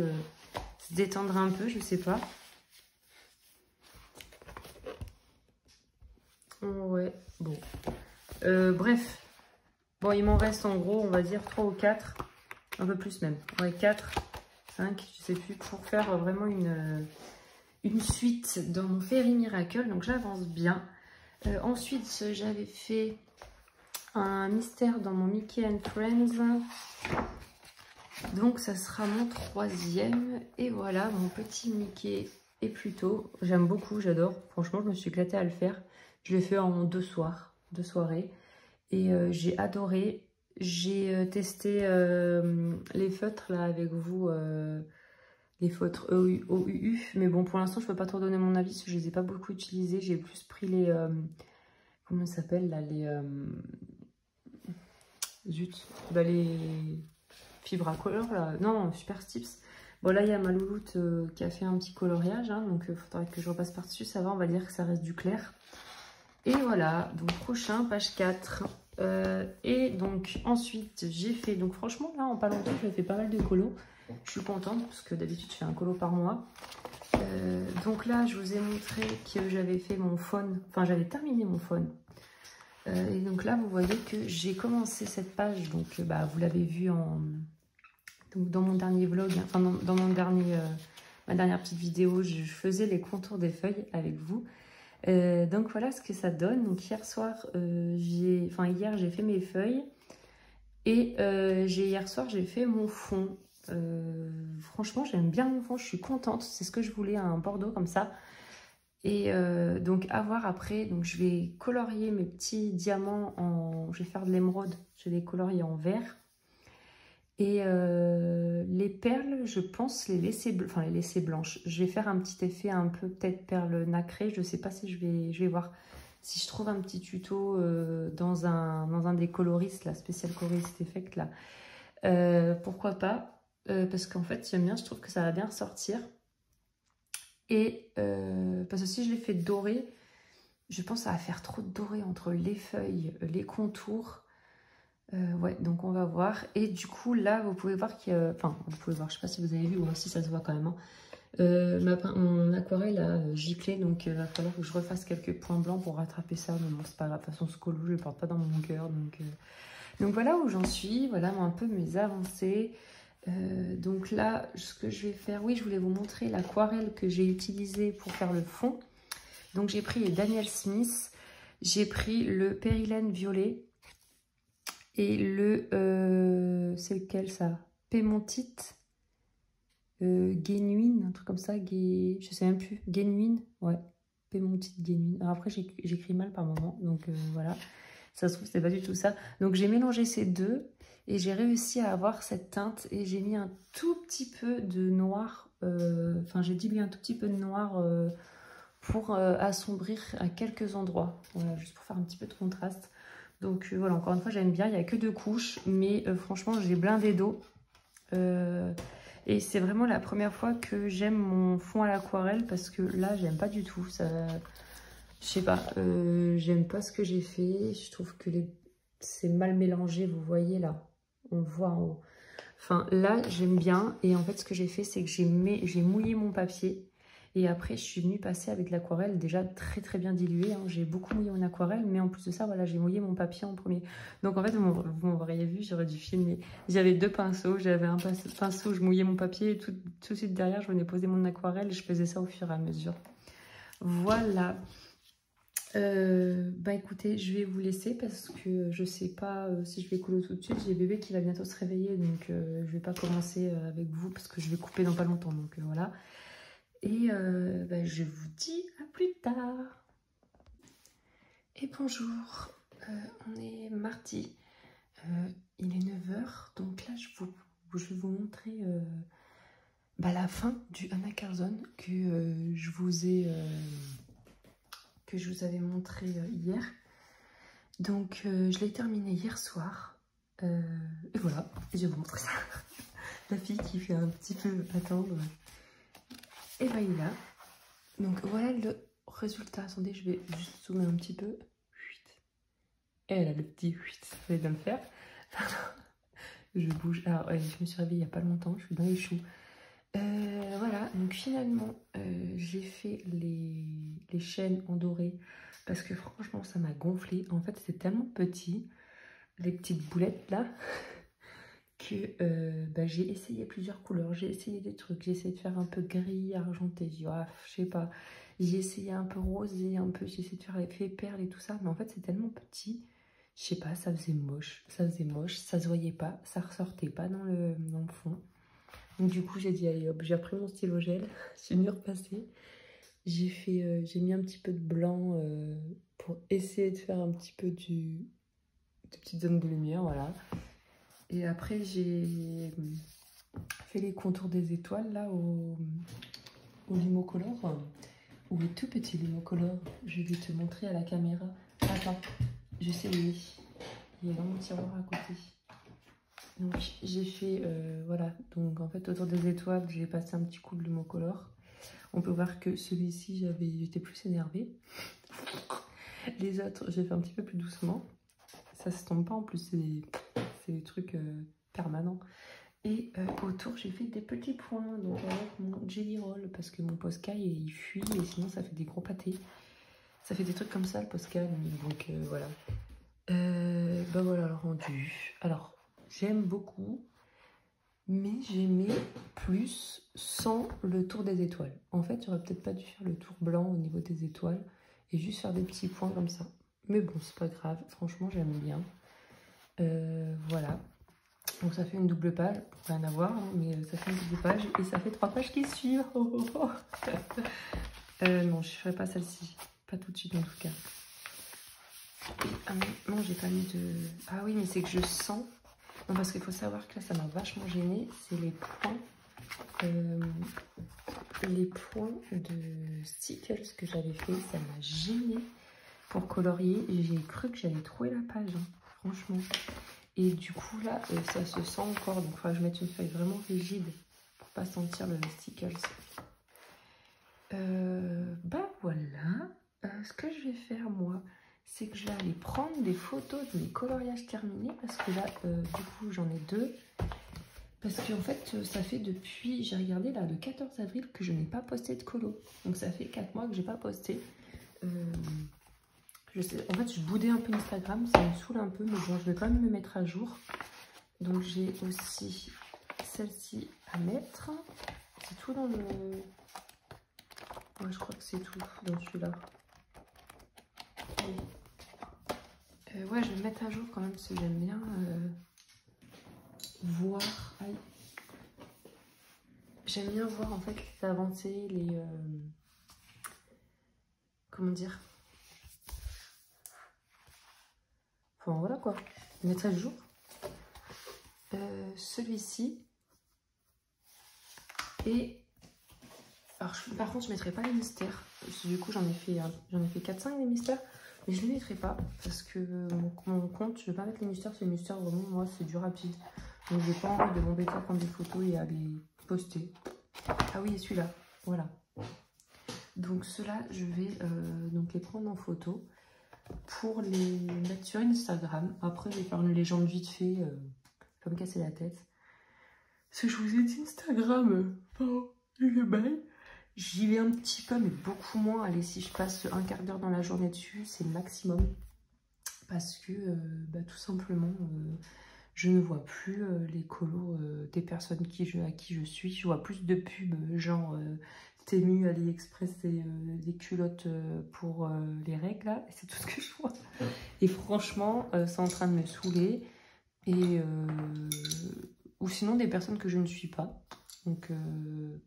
se détendre un peu, je sais pas. Ouais, bon. Bref, bon, il m'en reste en gros, on va dire 3 ou 4, un peu plus même. Ouais, 4, 5, je sais plus, pour faire vraiment une suite dans mon Fairy Miracle, donc j'avance bien. Ensuite, j'avais fait un mystère dans mon Mickey and Friends, donc ça sera mon 3e, et voilà, mon petit Mickey est plutôt, j'aime beaucoup, j'adore, franchement, je me suis éclatée à le faire. Je l'ai fait en 2 soirées. Et j'ai adoré. J'ai testé les feutres là avec vous, les feutres OUU. Mais bon, pour l'instant, je peux pas trop donner mon avis parce que je les ai pas beaucoup utilisés. J'ai plus pris les... comment ça s'appelle là, les... zut. Bah, les fibres à color là. Non, Super Tips. Bon, là, il y a ma louloute qui a fait un petit coloriage. Hein, donc, il faudrait que je repasse par-dessus. Ça va, on va dire que ça reste du clair. Et voilà, donc prochain, page 4. Et donc ensuite, j'ai fait, donc franchement, là, en pas longtemps, j'ai fait pas mal de colos. Je suis contente parce que d'habitude, je fais un colo par mois. Donc là, je vous ai montré que j'avais fait mon faune, enfin, j'avais terminé mon faune. Et donc là, vous voyez que j'ai commencé cette page, donc bah, vous l'avez vu donc, dans mon dernier vlog, enfin, dans mon ma dernière petite vidéo, je faisais les contours des feuilles avec vous. Donc voilà ce que ça donne. Donc hier soir, hier j'ai fait mes feuilles et hier soir j'ai fait mon fond. Franchement j'aime bien mon fond, je suis contente, c'est ce que je voulais, un bordeaux comme ça. Et donc à voir après, donc je vais colorier mes petits diamants je vais faire de l'émeraude, je vais les colorier en vert. Et les perles, je pense les laisser blanches. Je vais faire un petit effet un peu peut-être perle nacrée. Je ne sais pas si je vais voir si je trouve un petit tuto dans un des coloristes, là, spécial colorist effect là. Pourquoi pas, parce qu'en fait j'aime bien, je trouve que ça va bien ressortir. Et parce que si je les fais dorer, je pense que ça va faire trop de doré entre les feuilles, les contours. Ouais, donc on va voir. Et du coup, là, vous pouvez voir qu'il y a... Enfin, vous pouvez voir, je sais pas si vous avez vu ou si ça se voit quand même. Hein. Mon aquarelle a giclé, donc il va falloir que je refasse quelques points blancs pour rattraper ça. Mais bon, c'est pas grave, de toute façon, ce colo, je le porte pas dans mon cœur. Donc voilà où j'en suis. Voilà un peu mes avancées. Donc là, ce que je vais faire... Oui, je voulais vous montrer l'aquarelle que j'ai utilisée pour faire le fond. Donc j'ai pris le Daniel Smith. J'ai pris le Périlène violet. Et c'est lequel ça? Pémontite, Guénuine, un truc comme ça, je sais même plus, Guénuine, ouais, Pémontite, Guénuine. Alors après j'écris mal par moment, donc voilà, ça se trouve c'était pas du tout ça. Donc j'ai mélangé ces deux et j'ai réussi à avoir cette teinte et j'ai mis un tout petit peu de noir, enfin j'ai dilué un tout petit peu de noir pour assombrir à quelques endroits, voilà, juste pour faire un petit peu de contraste. Donc voilà, encore une fois, j'aime bien. Il n'y a que 2 couches, mais franchement, j'ai blindé d'eau. Et c'est vraiment la première fois que j'aime mon fond à l'aquarelle parce que là, j'aime pas du tout. Ça, je sais pas, j'aime pas ce que j'ai fait. Je trouve que c'est mal mélangé, vous voyez là. On le voit en haut. Enfin, là, j'aime bien. Et en fait, ce que j'ai fait, c'est que j'ai mouillé mon papier. Et après, je suis venue passer avec l'aquarelle déjà très très bien diluée. Hein. J'ai beaucoup mouillé mon aquarelle, mais en plus de ça, voilà, j'ai mouillé mon papier en premier. Donc en fait, vous m'auriez vu, j'aurais dû filmer. J'avais 2 pinceaux. J'avais un pinceau où je mouillais mon papier et tout de suite derrière, je venais poser mon aquarelle et je faisais ça au fur et à mesure. Voilà. Bah écoutez, je vais vous laisser parce que je sais pas si je vais couler tout de suite. J'ai bébé qui va bientôt se réveiller, donc je vais pas commencer avec vous parce que je vais couper dans pas longtemps. Donc voilà. Et bah, je vous dis à plus tard. Et bonjour, on est mardi, il est 9 h, donc là je vais vous montrer bah, la fin du Anna Carzon que je vous avais montré hier. Donc je l'ai terminé hier soir, et voilà, je vais vous montrer ça. La fille qui fait un petit peu attendre, et bah il est là. Donc voilà le résultat. Attendez, je vais juste zoomer un petit peu. Et elle a le petit ça fallait bien le faire. Pardon. Je bouge. Alors, ouais, je me suis réveillée il n'y a pas longtemps, je suis dans les choux. Voilà, donc finalement, j'ai fait les chaînes en doré parce que franchement, ça m'a gonflé. En fait, c'est tellement petit, les petites boulettes là, que bah, j'ai essayé plusieurs couleurs. J'ai essayé des trucs, j'ai essayé de faire un peu gris, argenté. J'ai dit, ah, je sais pas. J'ai essayé un peu rosé, un peu, j'ai essayé de faire l'effet perles et tout ça. Mais en fait, c'est tellement petit, je sais pas, ça faisait moche. Ça faisait moche, ça se voyait pas, ça ressortait pas dans le fond. Donc du coup j'ai dit allez hop, j'ai pris mon stylo gel, je suis venue repasser. J'ai mis un petit peu de blanc pour essayer de faire un petit peu de petite zone de lumière, voilà. Et après j'ai fait les contours des étoiles là au Limocolor, ou le tout petit Limocolor. Je vais te montrer à la caméra. Attends, je sais où il est. Il est dans mon tiroir à côté. Donc j'ai fait, voilà, donc en fait autour des étoiles, j'ai passé un petit coup de Limocolor. On peut voir que celui-ci, j'étais plus énervée. Les autres, j'ai fait un petit peu plus doucement. Ça se tombe pas, en plus c'est des trucs permanents. Et autour, j'ai fait des petits points, donc avec mon Jelly Roll, parce que mon Posca, il fuit, et sinon ça fait des gros pâtés. Ça fait des trucs comme ça, le Posca, donc voilà. Bah voilà le rendu. Alors, j'aime beaucoup, mais j'aimais plus sans le tour des étoiles. En fait, j'aurais peut-être pas dû faire le tour blanc au niveau des étoiles et juste faire des petits points comme ça. Mais bon, c'est pas grave, franchement, j'aime bien. Voilà. Donc ça fait une double page, rien à voir, hein, mais ça fait une double page et ça fait 3 pages qui suivent. Non, je ferai pas celle-ci, pas tout de suite en tout cas. Ah non, j'ai pas mis de... Ah oui, mais c'est que je sens... Non, parce qu'il faut savoir que là, ça m'a vachement gêné. C'est les points de stickers que j'avais fait. Ça m'a gêné pour colorier. Et j'ai cru que j'allais trouver la page, hein, franchement. Et du coup, là, ça se sent encore. Donc, il faudra que je mette une feuille vraiment rigide pour pas sentir le stickers. Bah voilà. Ce que je vais faire, moi... c'est que je vais aller prendre des photos de mes coloriages terminés parce que là, du coup, j'en ai 2. Parce qu'en fait, ça fait depuis, j'ai regardé là, le 14 avril que je n'ai pas posté de colo. Donc ça fait 4 mois que j'ai pas posté. Je sais, en fait, je boudais un peu Instagram, ça me saoule un peu, mais bon, je vais quand même me mettre à jour. Donc j'ai aussi celle-ci à mettre. C'est tout dans le... Ouais, je crois que c'est tout dans celui-là. Ouais, je vais me mettre à jour quand même parce que j'aime bien voir. J'aime bien voir en fait les avancées, les. Comment dire? Enfin voilà quoi. Mettre à jour. Celui-ci. Et. Alors, par contre, je ne mettrai pas les mystères. Parce que, du coup, j'en ai fait 4-5 des mystères. Mais je ne les mettrai pas parce que mon compte, je ne vais pas mettre les mystères. C'est les mystères, vraiment, moi, c'est du rapide. Donc, j'ai pas envie de m'embêter à prendre des photos et à les poster. Ah oui, celui-là, voilà. Donc, ceux-là, je vais donc les prendre en photo pour les mettre sur Instagram. Après, je vais faire une légende vite fait, pas me casser la tête. Parce que je vous ai dit Instagram, le bail. J'y vais un petit peu, mais beaucoup moins. Allez, si je passe un quart d'heure dans la journée dessus, c'est le maximum. Parce que, bah, tout simplement, je ne vois plus les colos des personnes à qui je suis. Je vois plus de pubs, genre Temu, AliExpress et des culottes pour les règles, là. C'est tout ce que je vois. Et franchement, c'est en train de me saouler. Et, ou sinon, des personnes que je ne suis pas. Donc,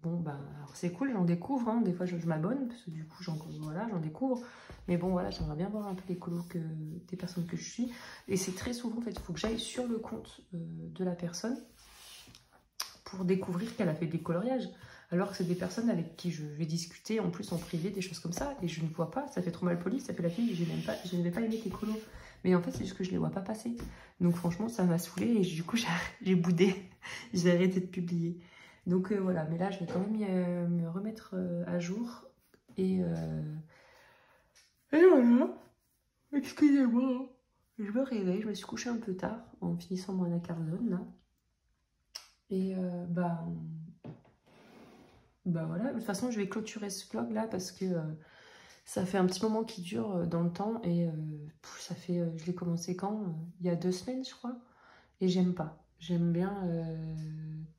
bon, bah, c'est cool, j'en découvre, hein. Des fois, je m'abonne, parce que du coup, j'en découvre. Mais bon, voilà, j'aimerais bien voir un peu les colos des personnes que je suis. Et c'est très souvent, en fait, il faut que j'aille sur le compte de la personne pour découvrir qu'elle a fait des coloriages. Alors que c'est des personnes avec qui je vais discuter, en plus en privé, des choses comme ça. Et je ne vois pas, ça fait trop mal poli, ça fait la fille, je ne vais pas aimer tes colos. Mais en fait, c'est juste que je ne les vois pas passer. Donc, franchement, ça m'a saoulée et du coup, j'ai boudé. J'ai arrêté de publier. Donc voilà, mais là je vais quand même me remettre à jour. Et voilà. Excusez-moi. Je me réveille, je me suis couchée un peu tard en finissant mon anacardione là. Et voilà, de toute façon je vais clôturer ce vlog là parce que ça fait un petit moment qui dure dans le temps et ça fait, je l'ai commencé quand? Il y a 2 semaines je crois. Et j'aime pas. J'aime bien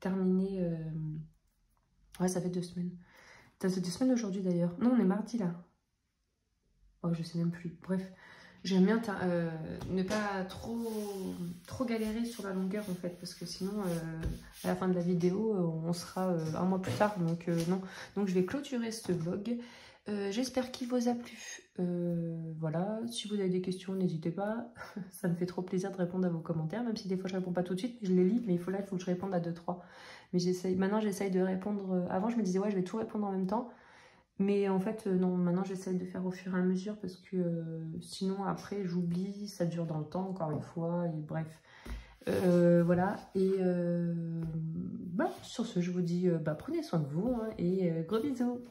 terminer... Ouais, ça fait 2 semaines. Ça fait 2 semaines aujourd'hui d'ailleurs. Non, on est mardi là. Oh, je sais même plus. Bref, j'aime bien ne pas trop galérer sur la longueur en fait. Parce que sinon, à la fin de la vidéo, on sera un mois plus tard. Donc non. Donc je vais clôturer ce vlog. J'espère qu'il vous a plu. Voilà, si vous avez des questions, n'hésitez pas. Ça me fait trop plaisir de répondre à vos commentaires, même si des fois je réponds pas tout de suite, je les lis, mais il faut que je réponde à 2-3. Mais maintenant j'essaye de répondre. Avant je me disais ouais je vais tout répondre en même temps. Mais en fait non, maintenant j'essaye de faire au fur et à mesure parce que sinon après j'oublie, ça dure dans le temps encore une fois, et bref. Voilà, et sur ce je vous dis prenez soin de vous hein, et gros bisous.